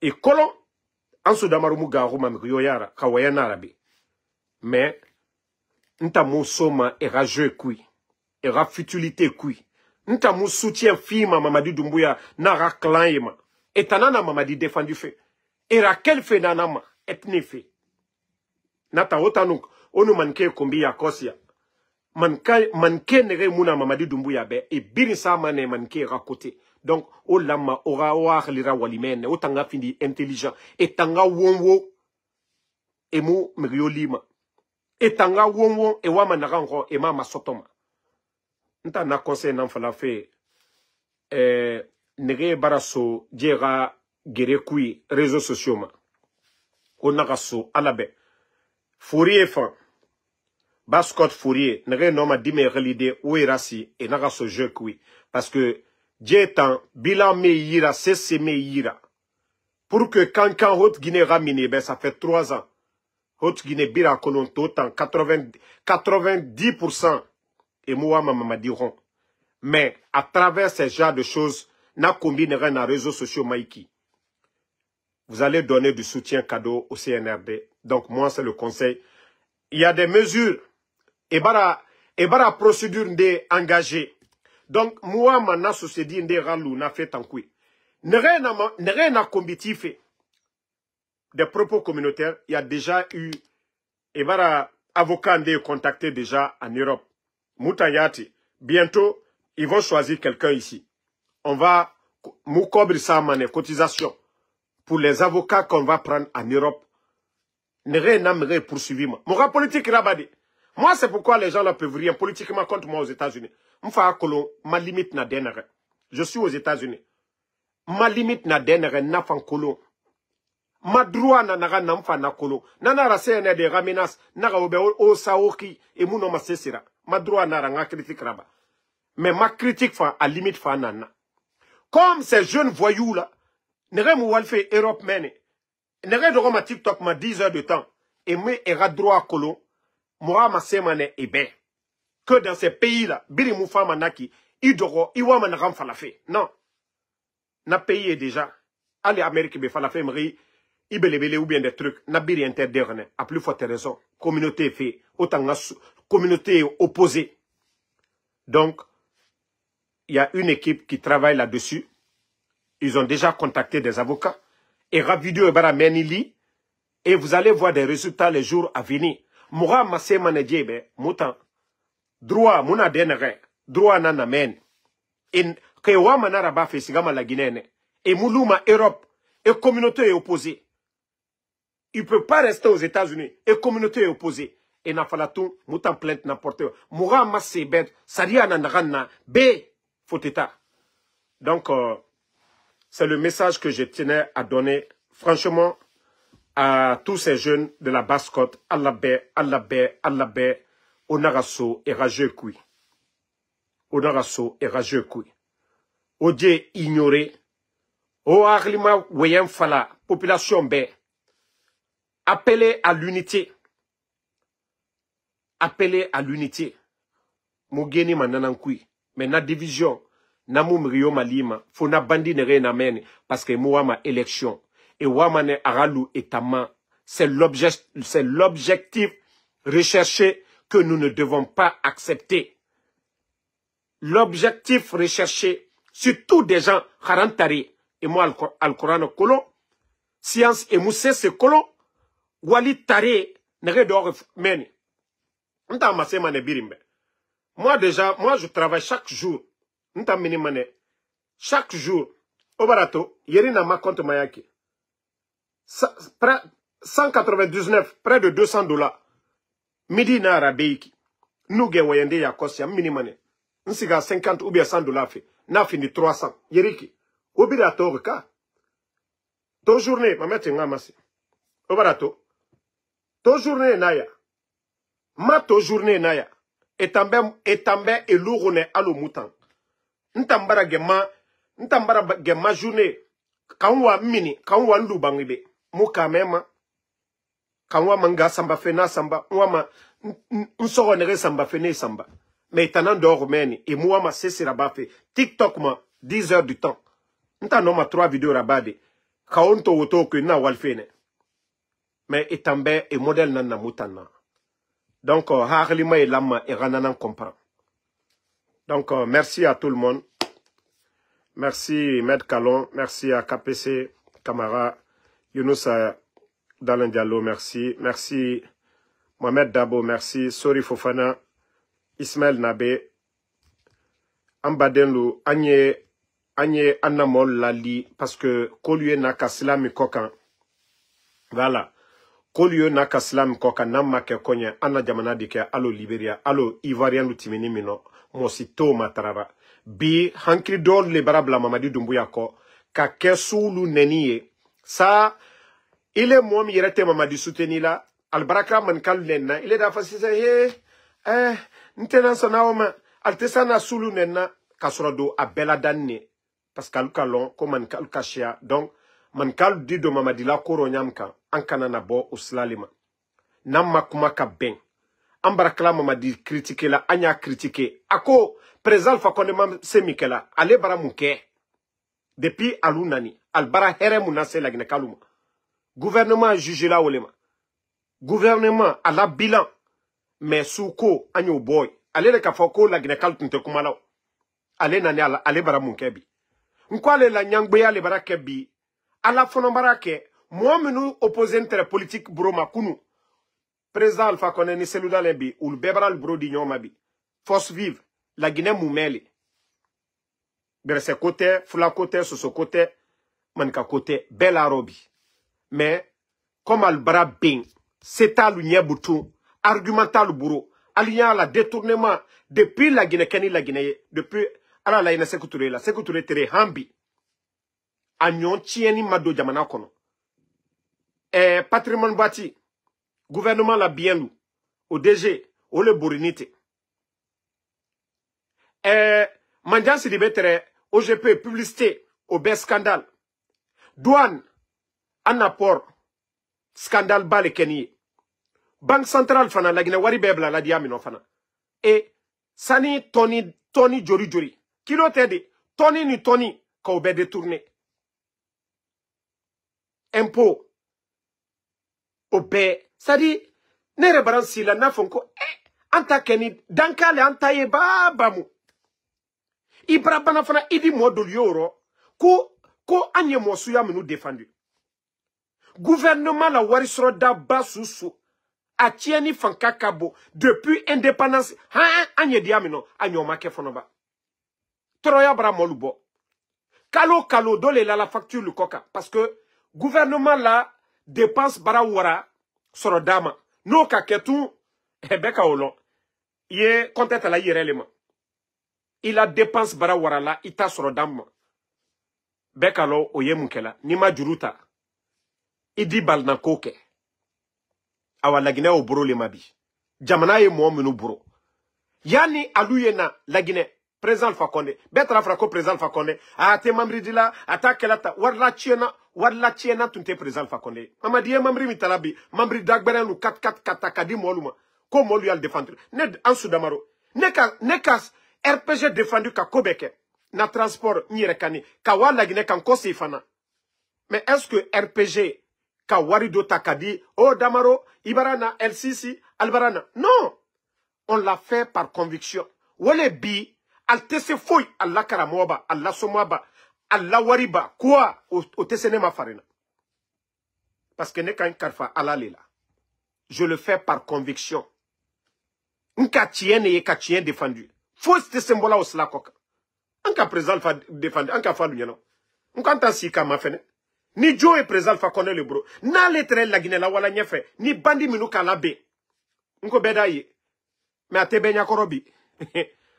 et colon en Soudamaru Mugarou Mamrioyara Kawayan Arabi. Mais nta mou soma era jeu kui era futilité kui nta mou soutien fima Mamadi Doumbouya nara klaima et tanana Mamadi défendu fait era quel fait nanama ethnie fait nata otanuk onu manke kombi ya kosia manke nere muna Mamadi Doumbouya be e biri sa mane manke rakote. Donc o lama ora wa lira walimene o tanga findi intelligent et tanga wonwo e mu mriolima et tanga wonwo e wa manarango e ma masotoma nta na conseil nan fala fe nere baraso jera gerekui réseaux sociaux ma o nagaso alabe Fourier fan Bascott Fourier, nere noma dime relide ou erasi et naga so jeu kui parce que djetan bilan me yira cesse me yira pour que quand Haute Guinée ramine ben ça fait 3 ans Haute Guinée bira kolon totan 90% et moi mama diront mais à travers ces genres de choses na combinera na réseaux sociaux maïki vous allez donner du soutien cadeau au CNRD. Donc moi c'est le conseil, il y a des mesures et bara procédure de engagée. Donc moi maintenant société de ralou na fait en kui. Nere na combitif des propos communautaires, il y a déjà eu et bara avocat de contacté déjà en Europe. Moutayati, bientôt ils vont choisir quelqu'un ici. On va moukobri sa mané cotisation pour les avocats qu'on va prendre en Europe. Nere na mere poursuivre. Mon politique rabadi. Moi, c'est pourquoi les gens ne peuvent rien politiquement contre moi aux États-Unis. Ma limite na denere. Je suis aux États-Unis. Ma limite na denere na fan kolon. Ma droit na naga na mfa na kolon. Na nara CNR de ramenas naga obe o saoki et mouno ma sesira. Ma droit na nga critique raba. Mais ma critique fa à limite fa nana. Comme ces jeunes voyous là, nere moualfe Europe mene. Nere de ma TikTok ma 10 heures de temps. Et me era droit à kolon. Moi, ma semane est bien. Que dans ces pays-là, biri moufa manaki, idoro, iwa managam falafé. Non. Na pays est déjà. Allez, Amérique, be falafé, mri, ibelebele ou bien des trucs. Na biri interderne. À plus forte raison. Communauté fait. Autant communauté opposée. Donc, il y a une équipe qui travaille là-dessus. Ils ont déjà contacté des avocats. Et Ravidio et Baramenili. Et vous allez voir des résultats les jours à venir. Moura masse manedjebe, moutan. Droit, mouna denere. Droit nana men. Et kewa manara bafe sigama la Guinée. Et moulouma Europe. Et communauté est opposée. Il ne peut pas rester aux États-Unis. Et communauté est opposée. Et n'a fallu tout, moutan plainte n'importe où. Moura masse bête. Saria nanarana. B. Fauteta. Donc, c'est le message que je tenais à donner. Franchement, à tous ces jeunes de la Basse-Côte, Allabé, Onaraso et Rajeux Kui. Onaraso et Rajeux Kui. Oje ignoré. O aklima weyen fala. Population be. Appelez à l'unité. Appelez à l'unité. Mugeni mananankui. Mais na division. Na mumrio malima. Fona bandi nere na meni. Parce que moi élection. Et wamane aralu etama. C'est l'objectif recherché que nous ne devons pas accepter. L'objectif recherché, surtout des gens, Harantari, et moi, Al-Quran, colon, science et moussé, c'est colon, Wali Tari, n'est d'or, meni. Moi, déjà, moi, je travaille chaque jour. Chaque jour, au barato, Yerina ma compte Mayaki. 199, près de $200. Midi na arabeiki. Nous gewayende ya kosia minimane. Nsiga 50 ou bien $100 fait. Na fini 300. Yeriki. Obira torka. To journée, ma mette ngamasi. Obarato. To journée naya. Ma to journée naya. Etambe elurone alo mutan. Ntambara gema journée. Kanwa mini, kanwa ndubangibe. Muka mema. Kanwa manga samba fena samba. Mwama nsoro nere samba fene samba. Mais tanan dor meni. Et moi ma cesse rabafe. TikTok ma 10 heures du temps. Nta no ma 3 vidéos rabade. Kaonto woto que na walfene. Mais etambe et modèle nan na mutana. Donc harlima et lama et rananan comprend. Donc merci à tout le monde. Merci Med Kalon. Merci à KPC Camara. Younousa Dalen Diallo, merci. Merci Mohamed Dabo, merci. Sori Fofana, Ismaël Nabe, Ambadenlu, Agne Anamol Lali, parce que Kolue Nakaslami Kokan. Voilà. Kolue Nakaslami Kokan, Namake Konya, Anna Jamana Dike, Allo Liberia, Allo Ivoirien Lutimini Mino, Mosito Matarara. Bi, Hankri Dol Lebarabla Mamadi Dumbuyako, Kakesoulu Neniye. Ça, il est moi, il était Mamadi soutenu là. Albaraka Mankal Nenna, il est d'affaire, N'tenan Sonaoma, Altesana Soulu Nenna, Kasurado, a Beladanne. Parce qu'Alcalon, comme Mankal Kashia, donc, Mankal dit de Mamadi la Koronyamka, Ankananabo ou Slalima. Nammakumaka Ben. Ambarakla Mamadi critiqué la, Anya critiqué. Ako, présent Fakonema Semikela, Ale Baramouke. Depuis Alunani, Albara Heremuna la Gnekaluma. Gouvernement a jugé la olema. Gouvernement a la bilan. Mais souko, agno boy. Allez le kafoko la Gnekal tunte kumala. Allez nani ala, allez baramunkebi. Nkwale la nyangbeya le barakebi. Ala fonombarake, moi menu opposé entre politique broma kunu. Président Alpha Koneni Selouda Lembi, ou le bebral brodi nyomabi. Force vive, la Guinée moumeli. Berse côté, fula côté, soso côté, manka côté, bel arobi. Mais, comme Albara Bing, c'est à l'union bouton, argumental bourreau, alliant la détournement, depuis la Guinée, la Guinée, depuis, ala la ina sekuture la, sekuture tere hambi, agnon tieni mado jamana kono. Patrimoine bâti, gouvernement la bien loup, au DG, au le bourrinité. Mandian Sidibetere, OGP, publicité, au bel scandale. Douane, en apport, scandale bas les Kenye. Banque centrale fana, la Guinée wari bebla la diamino fana. Et, sani Tony Jori. Kilo t'aide, Tony ni Tony, ka oube détourné. Impôt, oube, ça dit, nere baransi la nafonko, anta Kenny, dankale anta ye babamu. Ibra bana fana, idi modul yoro, ko anye mosuya menu défendu. Gouvernement la warisro da basusu a tieni fanka kabo depuis indépendance anye diamino anyo make fonoba troya bra molubo kalo dole la facture le coca parce que gouvernement la dépense bara wara soro dama no ka ketu beka olon ye contente la yirelema il a dépense bara wara la ita soro dama beka lo oye munkela ni ma juruta idi bal na koke awa la Guinée au buro le mabi jamana ye mo menu buro yani aluye na la Guinée président Alpha Condé betra fra ko président Alpha Condé a te mamri dila ata kelata warla tiena tunte président Alpha Condé mamadi mamri mitalabi mamri dagbere nu 4 kadi moluma ko molu yal défendre ne en Soudamaro ne ka RPG défendu ka kobeke na transport nyirekani ka wala gine kan ko sifana mais est-ce que RPG ka warido takadi oh Damaro Ibarana LCC Albarana non on l'a fait par conviction wole bi al tese foy alla karamoba alla somaba alla wariba quoi au tesene ma farina parce que ne kan karfa ala lela je le fais par conviction nka tienne et ka tien défendu faut ce symbole au slakoka anka président fa défendu anka fa lunyano nka tansi ka ma fene ni Joe est président fa connaît le bro na lettre la Guinée la wala nyefe ni bandi minu kala be nko bedaye mais atebe nyakorobi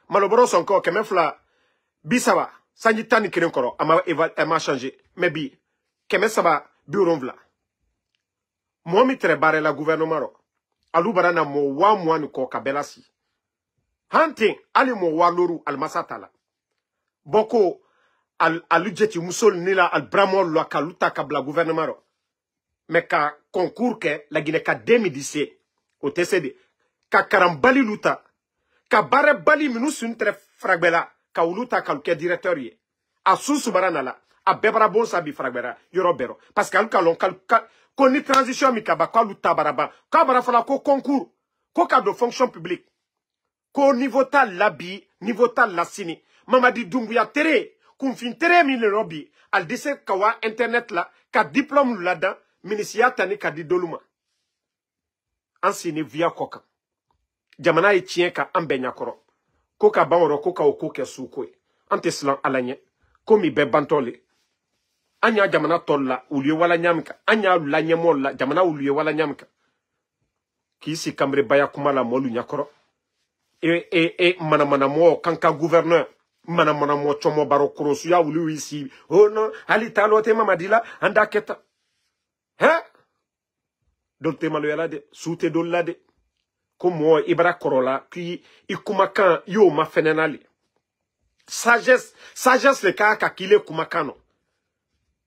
maloboro sonko kemefla bisaba sanji tani kiren koro ama changé mais bi keme saba bureau vla momi tre bare la gouvernement ro alu barana mo wa mwanu ko kabelasi hunting ali mo wa loru al masatala boko al jeti musol nila al bramo lo kaluta kabla gouvernement ro mais ka concours ke la Guinée ka 2017 au TCD ka karambali luta ka bare bali minu suntre fragbela ka uluta kaluke directeur ye a susu barana la a bebara bon sabi fragbera yorobero parce que alkalon ko ni transition mi kaba ka luta baraba ka bara fala ko concours ko ka de fonction publique ko niveau tal labi niveau tal lasini Mamadi Doumbouya tere kumfin tere mi le robi al dese kawa internet la ka diplôme la dan ministère tani ka di doluma ansini via koka jamana yi tien ka ambenya koro koka banworo koka okoke sukoy anteslan alanye komi be bantole anya jamana tolla uliye wala nyamka anya la nyemolla jamana uliye wala nyamka kisi kamre baya kumala molu nyakoro e mana mo kanka gouverneur mana mo chomo baro krosu ya ulu isi oh non ali talote mamadila anda keta hein dolte malo yala de soute dollade comme ibra korola puis ikumakan yo ma fenenali sagesse le ka kile kumakano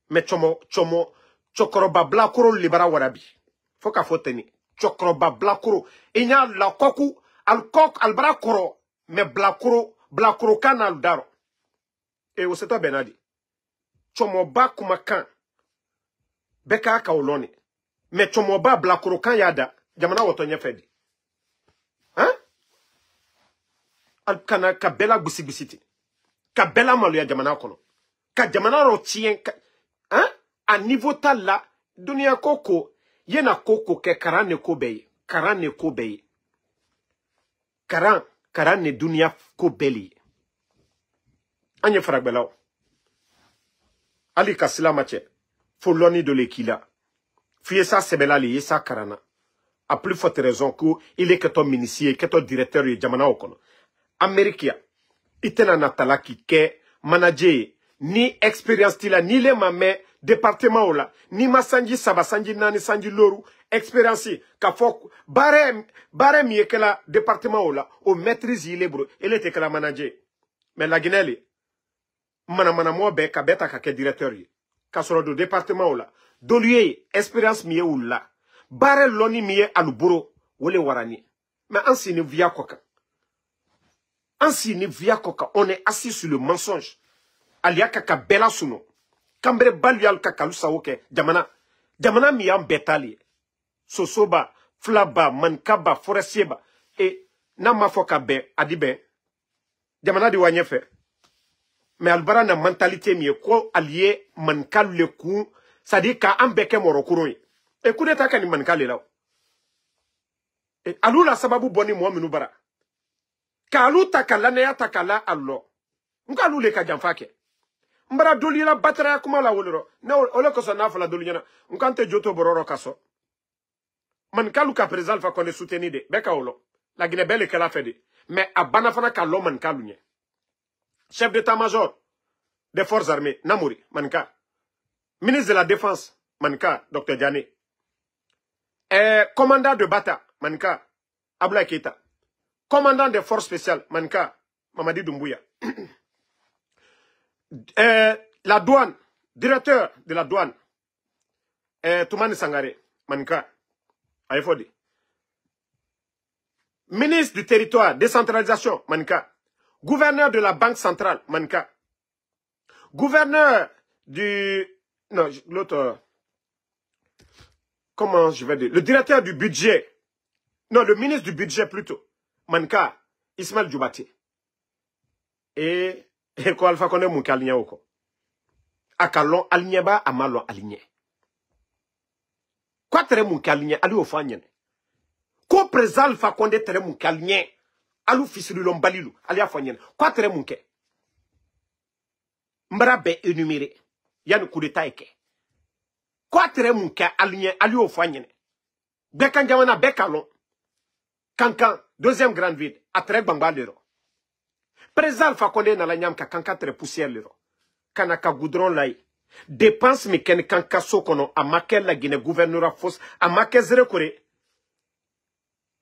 mais chomo chokoroba blakoro libara warabi foka foteni chokoroba blakoro inya la koku al kok al brakoro mais blakoro kanal daro e oseta benadi chomo ba kumakan beka ka oloni mais chomo ba blakoro kan yada jamana woto nyefedi hein al kana kabela gusiti kabela malu ya jamana kono ka jamana ro tien hein a niveau tal la dunia koko yena koko ke karane ko beye karane dunia ko beli anye fragbelaw ali kasila mache foloni de l'ekila fiye sa sebela li sa karana a plus forte raison que il est que ton ministre que ton directeur de jamana okono Amerikia itena natala ki ke manager ni expérience tila ni le mame département ola ni masanji saba sanji nani sanji loru expérience ka fok bare mi que la département ola o maîtrise il bro elle était que la manager mais la Guinée mana mo be ka beta ka ke directeur yi ka soro do département ola do lié expérience mi ola bare loni mi aluburo wole warani mais ancien via koka on est assis sur le mensonge aliaka ka bela suno kambre balyal ka kalusa oke jamana mi am betali sosoba flaba mankaba forestieba et nama foka be adibe jamana di wanyefe mais albara na mentalité mi ko allié mankal le coup ça dit ka ambeke morokuro e kudeta ka ni mankale law e alula sababu boni mo minu bara kalu takala ne atakala allo ngalu le ka jamfake mbara dolira batara kuma la woloro na ole ko na fala dolinyana nkante joto bororo kaso man kalu ka président fa connaît soutenir de beka olo la Guinée belle que la fait de mais abana fana ka lo man kalu nye chef d'état-major des forces armées Namori manka ministre de la défense manka Dr Diané commandant de Bata manka Abdoulaye Keita commandant des forces spéciales manka Mamadi Doumbouya La douane, directeur de la douane, Toumani Sangare, Manika, Aïfodi. Ministre du territoire, décentralisation, Manika. Gouverneur de la Banque centrale, Manika. Gouverneur du... Non, l'autre... Comment je vais dire? Le directeur du budget. Non, le ministre du budget plutôt. Manika, Ismaël Djoubati. Et ko Alpha Condé moun kaligné oko. Akalon aligné ba amalon aligné. Quoi tere moun kaligné ali ofanyene. Ko président Alpha Condé tere moun kaligné alu fisilu balilu ali afanyene. Quoi tere moun ke? Mbara be énuméré. Yann coup d'état eke. Quoi tere moun ke aligné ali ofanyene. Bekan jamana bekalon. Kankan deuxième grande ville atre bangbalero. Président Alpha Condé na la nyam ka kanka tere poussière lero. Kanaka goudron lai. Dépense mi ken kanka sokono a makel la Guinée gouverneur fos a makel zere kore.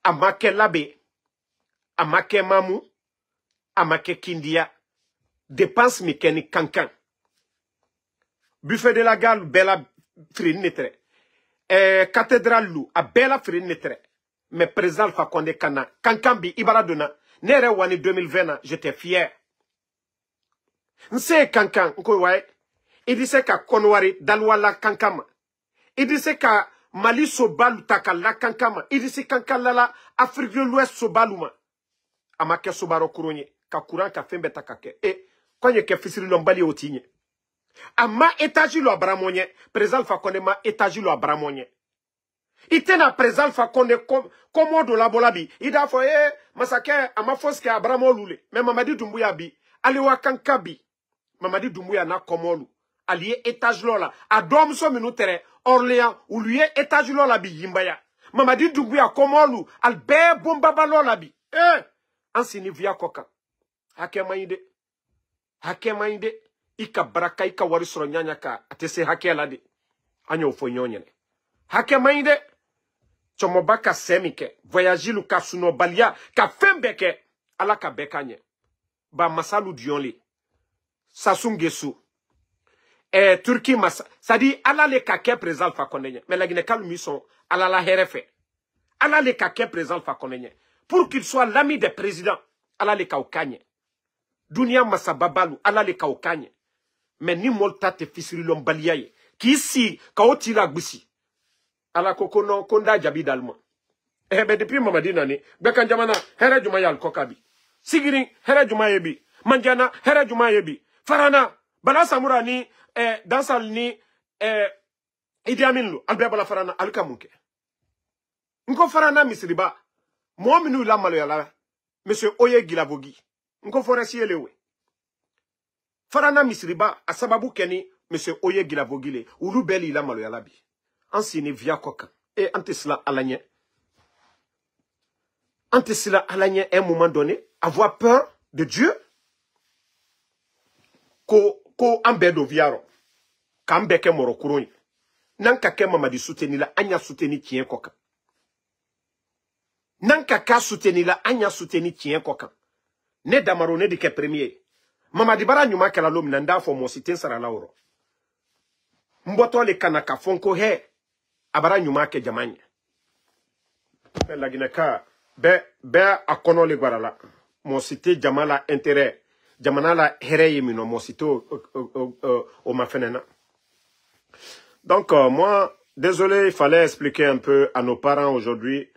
A makel labe. A makel mamou. A makel kindia. Dépense mi ken kankan. Buffet de la gare bella frin netre. Cathédrale lou a bella frin netre. Mais président Alpha Condé kana kankan bi ibaradona. Nere wani 2020 j'étais fier. Nse kankan nko wae. Idise ka konwari dalwala kankama. Idise ka Mali sobalu taka la kankama. Idise kankan lala Afrique de l'Ouest sobaluma. Amake sobaro kuronye. Ka kuran ka fembe takake. Kwenye ke fisiri lombali otinye. Ama etaji lo abramonye. Président Alpha Condé ma etaji lo abramonye. Itena président Alpha Condé komodo la bolabi. Ida fo masake ama foske Abramo lule. Mais Mamadi Doumbouya bi. Aliwa kankabi. Mamadi Doumbouya na komolu. Aliye étage lola. Adom so minutere. Orléans. Ou liye étage lola bi yimbaya. Mamadi Doumbouya komolu. Albe bombaba lola bi. Ansini via koka. Hake mainde. Hake mainde. Ika baraka ika warisoro nyanya ka. Atese hake lade. Anyo ufo nyonyene. Hake mainde. Chomoba ka semike, voyagilu ka suno balia, ka fembeke, ala ka bekanye. Ba masalu dionli. Sasungesu. Turki masa. Ça dit, ala le kake président Alpha Condé. Mais la Guinée kalumi son, ala la herefe. Ala le kake président Alpha Condé. Pour qu'il soit l'ami des présidents, ala le kaukanye. Dunia masa babalu, ala le kaukanye. Mais ni molta te fisiri lombaliaye. Ki si, kaoti la gbisi. Ala koko non konda jabi dalma. Depuis Mamadi nani, bekan jamana here juma yal kokabi. Sigirin here juma yebi. Manjana here juma yebi. Farana bala samura ni dansal ni Idi Amin lu albe bala farana alka munke. Nko farana misriba. Mo minu la malo yala. Monsieur Oye Gilavogi. Nko foresiye lewe. Farana misriba asababu keni Monsieur Oye Gilavogi le ulu beli la malo yala bi. Ansini via koka. Et antisla alanye. Antisla alanye à un moment donné, avoir peur de Dieu. Ko ambedo viaro. Kambeke moro kuroni. Nanka ke mamadi souteni la anya souteni tien koka. Nanka ka souteni la anya souteni tien koka. Ne damaro ne dike premier. Mamadi bara nyuma kala lom nanda fo mo siten sara lauro. Mboto le kanaka fonko he. Abara nyuma ke jamanya. La Guinée-Ka be akono le guarala. Mon cité jamala intérêt. Jamana la hereye mino mon cité au mafenena. Donc moi désolé, il fallait expliquer un peu à nos parents aujourd'hui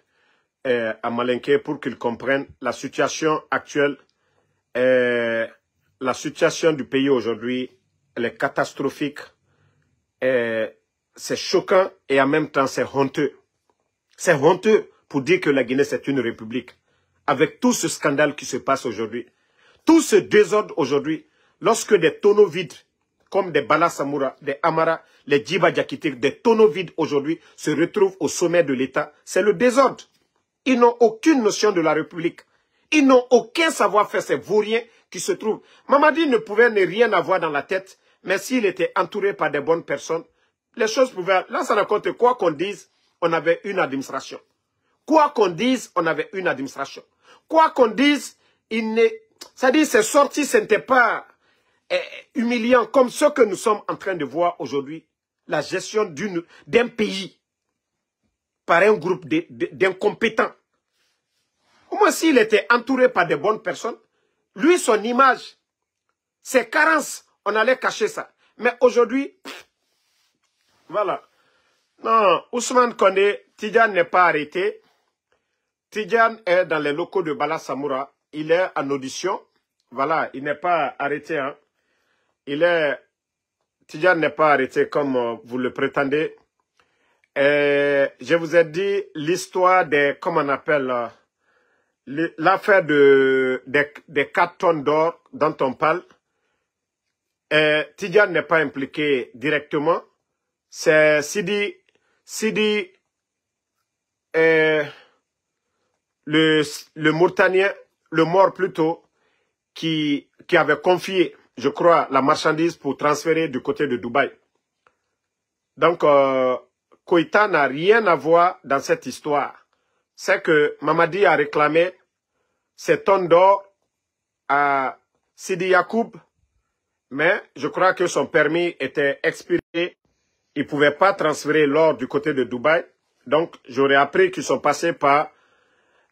à Malinké pour qu'ils comprennent la situation actuelle. La situation du pays aujourd'hui, elle est catastrophique. C'est choquant et en même temps c'est honteux. C'est honteux pour dire que la Guinée c'est une république. Avec tout ce scandale qui se passe aujourd'hui, tout ce désordre aujourd'hui, lorsque des tonneaux vides, comme des Bala Samoura, des Amara, les Djiba Diakité, des tonneaux vides aujourd'hui se retrouvent au sommet de l'État, c'est le désordre. Ils n'ont aucune notion de la République. Ils n'ont aucun savoir-faire, ces vauriens qui se trouvent. Mamadi ne pouvait ne rien avoir dans la tête, mais s'il était entouré par des bonnes personnes, les choses pouvaient... Là, ça raconte quoi qu'on dise, on avait une administration. Quoi qu'on dise, on avait une administration. Quoi qu'on dise, il n'est... c'est-à-dire, ces sorties, ce n'était pas humiliant comme ce que nous sommes en train de voir aujourd'hui. La gestion d'un pays par un groupe d'incompétents. Au moins, s'il était entouré par de bonnes personnes, lui, son image, ses carences, on allait cacher ça. Mais aujourd'hui, voilà. Non, Ousmane Kone, Tidjane n'est pas arrêté. Tidjane est dans les locaux de Bala Samoura. Il est en audition. Voilà, il n'est pas arrêté. Hein. Tidjane n'est pas arrêté comme vous le prétendez. Je vous ai dit l'histoire des, comment on appelle, l'affaire des 4 tonnes d'or dont on parle. Tidjane n'est pas impliqué directement. C'est Sidi, le Mauritanien, le mort plutôt, qui avait confié, je crois, la marchandise pour transférer du côté de Dubaï. Donc, Koïta n'a rien à voir dans cette histoire. C'est que Mamadi a réclamé ces tonnes d'or à Sidi Yacoub, mais je crois que son permis était expiré. Il ne pouvait pas transférer l'or du côté de Dubaï. Donc, j'aurais appris qu'ils sont passés par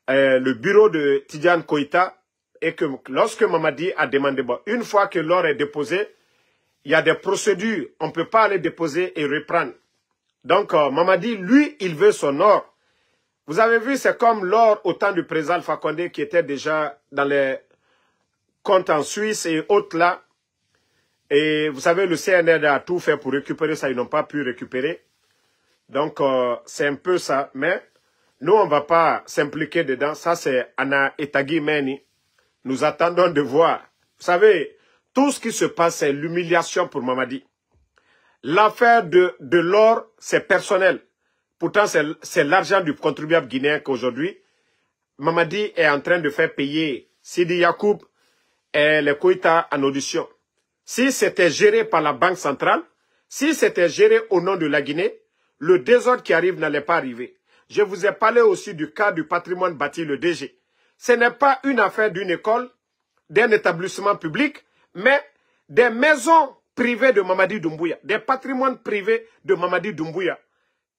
le bureau de Tidjane Koïta et que lorsque Mamadi a demandé, bon, une fois que l'or est déposé, il y a des procédures. On ne peut pas aller déposer et reprendre. Donc, Mamadi, lui, il veut son or. Vous avez vu, c'est comme l'or au temps du président Alpha Condé qui était déjà dans les comptes en Suisse et autres là. Et vous savez, le CNR a tout fait pour récupérer ça. Ils n'ont pas pu récupérer. Donc, c'est un peu ça. Mais nous, on ne va pas s'impliquer dedans. Ça, c'est Anna Etagui Meni. Nous attendons de voir. Vous savez, tout ce qui se passe, c'est l'humiliation pour Mamadi. L'affaire de l'or, c'est personnel. Pourtant, c'est l'argent du contribuable guinéen qu'aujourd'hui, Mamadi est en train de faire payer Sidi Yacoub et les Koïta en audition. Si c'était géré par la Banque centrale, si c'était géré au nom de la Guinée, le désordre qui arrive n'allait pas arriver. Je vous ai parlé aussi du cas du patrimoine bâti, le DG. Ce n'est pas une affaire d'une école, d'un établissement public, mais des maisons privées de Mamadi Doumbouya, des patrimoines privés de Mamadi Doumbouya,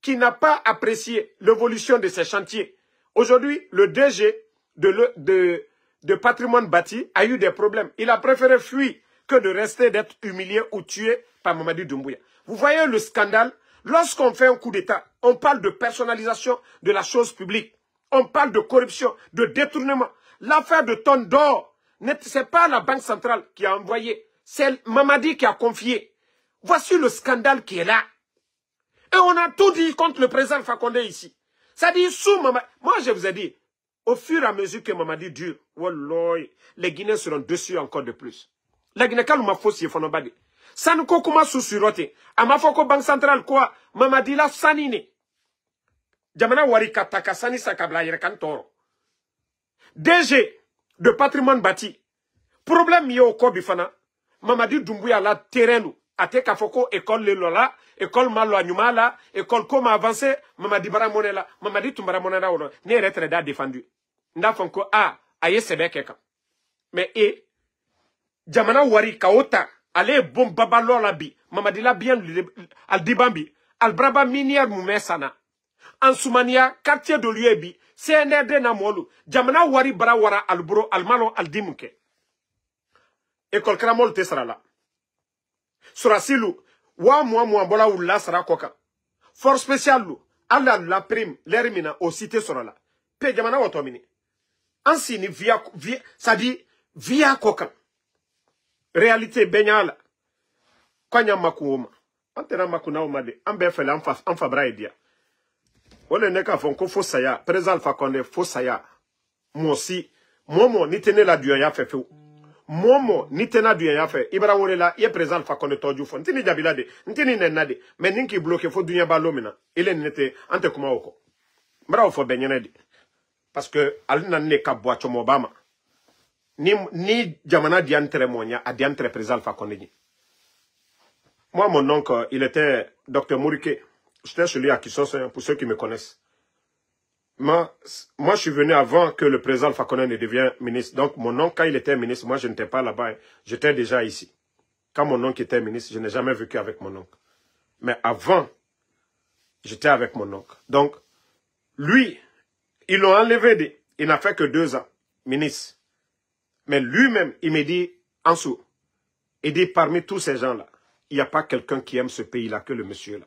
qui n'a pas apprécié l'évolution de ces chantiers. Aujourd'hui, le DG de patrimoine bâti a eu des problèmes. Il a préféré fuir que de rester d'être humilié ou tué par Mamadi Doumbouya. Vous voyez le scandale? Lorsqu'on fait un coup d'État, on parle de personnalisation de la chose publique. On parle de corruption, de détournement. L'affaire de tonnes d'or, ce n'est pas la Banque centrale qui a envoyé. C'est Mamadi qui a confié. Voici le scandale qui est là. Et on a tout dit contre le président Fakonde ici. Ça dit sous Mamadi. Moi, je vous ai dit, au fur et à mesure que Mamadi dure, wallah, les Guinéens seront dessus encore de plus. Les Guinéens, quand on fausse, ils font badi. Ça ne comment sous-suroter. À ma fois Banque centrale, quoi, Mamadi la sanine. Jamana wari kataka sani sakabla yerekantoro. DG de patrimoine bâti. Problème yo ko bifana. Mamadi Doumbouya la terrain ate kafoko école le lola, école malo anyumala, école koma avancé, Mamadi Baramonela, Mamadi Tumbara Monela ono, ne retraite défendu. Nda fonko aye sebekeka. Mais jamana wari kaota, ale bon babalo la bi, Mamadi la bien al dibambi, al braba minière moumesana. En Soumania, quartier de l'UEBI, CNRD Namolu, jamana wari barawara al bro al malo al dimuke. École Kramol Tesrala. Surasilu, wa moi bola ou la sara koka. Force spéciale lu, alla la prime, l'hermina au cité sorala. Pe jamana watomini. Ansini via, ça dit, via koka. Réalité benyala. Kwanya makuoma. Antena makuna omade, ambe fele anfa braedia. Ole neka fonko fosaya, président Fakonde fosaya. Mosi, momo ni tene la duya fefeu. Momo ni tena duya ya fe ibara wole la ye président Fakonde toju fo ntini jabila de ntini nenade mais ninki bloqué fo dunya ba lomina ile nete ante kuma oko mbara fo benyene de parce que alina ne ka boacho mobama ni jamana diantre monya a diantre président Fakonde ni. Moi mon oncle il était docteur Mourike, j'étais celui à qui sont pour ceux qui me connaissent. Moi, je suis venu avant que le président Alpha Condé ne devienne ministre. Donc, mon oncle, quand il était ministre, moi, je n'étais pas là-bas. J'étais déjà ici. Quand mon oncle était ministre, je n'ai jamais vécu avec mon oncle. Mais avant, j'étais avec mon oncle. Donc, lui, ils l'ont enlevé. Il n'a fait que 2 ans, ministre. Mais lui-même, il me dit, Ansou, il dit, parmi tous ces gens-là, il n'y a pas quelqu'un qui aime ce pays-là que le monsieur-là.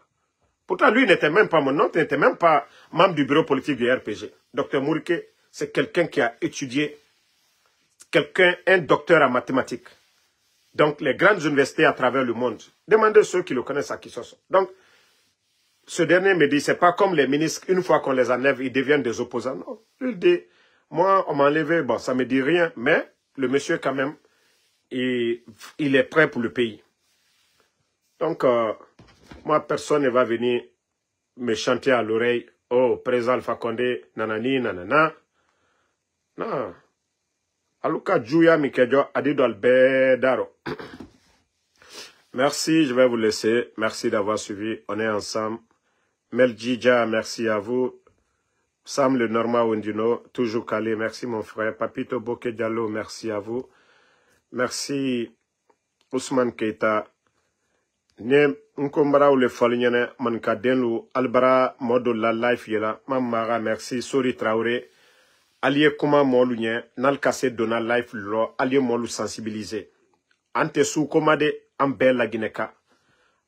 Pourtant, lui n'était même pas mon oncle, il n'était même pas membre du bureau politique du RPG. Docteur Mouriké, c'est quelqu'un qui a étudié, un docteur en mathématiques. Donc, les grandes universités à travers le monde. Demandez ceux qui le connaissent à qui ce sont. Donc, ce dernier me dit, c'est pas comme les ministres, une fois qu'on les enlève, ils deviennent des opposants. Non. Il dit, moi, on m'a enlevé, bon, ça me dit rien, mais le monsieur, quand même, il est prêt pour le pays. Donc, moi, personne ne va venir me chanter à l'oreille, oh, président Alpha Condé, nanani, nanana. Non. Aluka Djouya Mikedjo Adido Albedaro. Merci, je vais vous laisser. Merci d'avoir suivi. On est ensemble. Meljija, merci à vous. Sam le Norma Wendino, toujours calé. Merci mon frère. Papito Boke Diallo, merci à vous. Merci Ousmane Keita. Ne nkombara ou le folignane manka denlu albara modo la life yela. Mamara merci. Sori Traoré. Allié kuma molu nye nal kase dona life lo allié molu sensibiliser. Ante sou komade an bel la Guineka.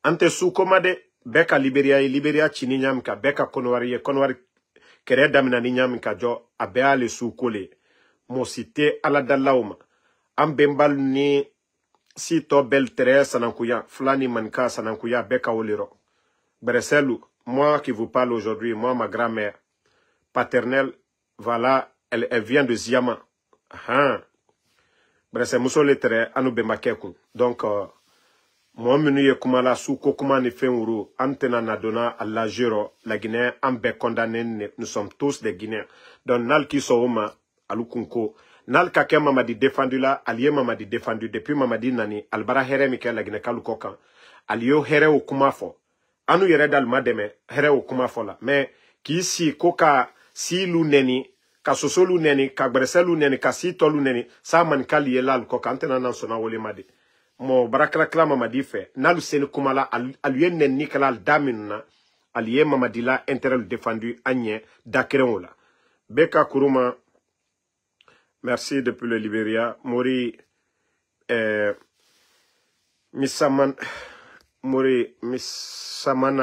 Ante sou komade beka Liberia chini nyamka beka konwari kere damina ni nyamka jo abea le sou kole. Mo cité ala dalauma. An bembal ni si to bel tere sanankuya flani manka sanankuya beka olero. Breselu, moi qui vous parle aujourd'hui, moi ma grand-mère paternelle, voilà, elle vient de Ziama. Bref, muso le tere anu bemakeku. Donc, moi menu ye kumala souko kuma ni fenuru antena nadona à la jero la Guinée ambe condamné nous sommes tous des Guinéens. Donc nal ki souma alukunko nal kake mamadi défendu là allié mamadi défendu depuis mamadi nani albara here mikel la Guinée kalukokan alio here o kuma fo anu yere dal mademe here o kuma fo la mais ki si koka si lu neni ka sosolu neni ka breselu neni ka si tolu neni sa man kaliye la alukokan antena nan sona wole madi mo barakla mamadi fe nalu seni kumala aluye neni kala al daminuna allié mamadi la intérêt défendu agne dakerengola beka kuruma merci depuis le Libéria Mori Missamana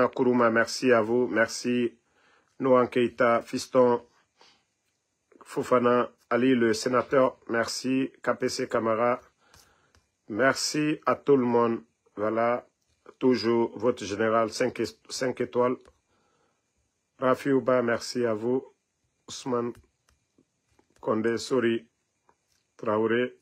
Kuruma merci à vous merci Noan Keita Fiston Fofana Ali le sénateur merci KPC Camara. Merci à tout le monde. Voilà, toujours votre général 5 étoiles. Rafi Ouba, merci à vous. Ousmane Condé, Sori Traoré.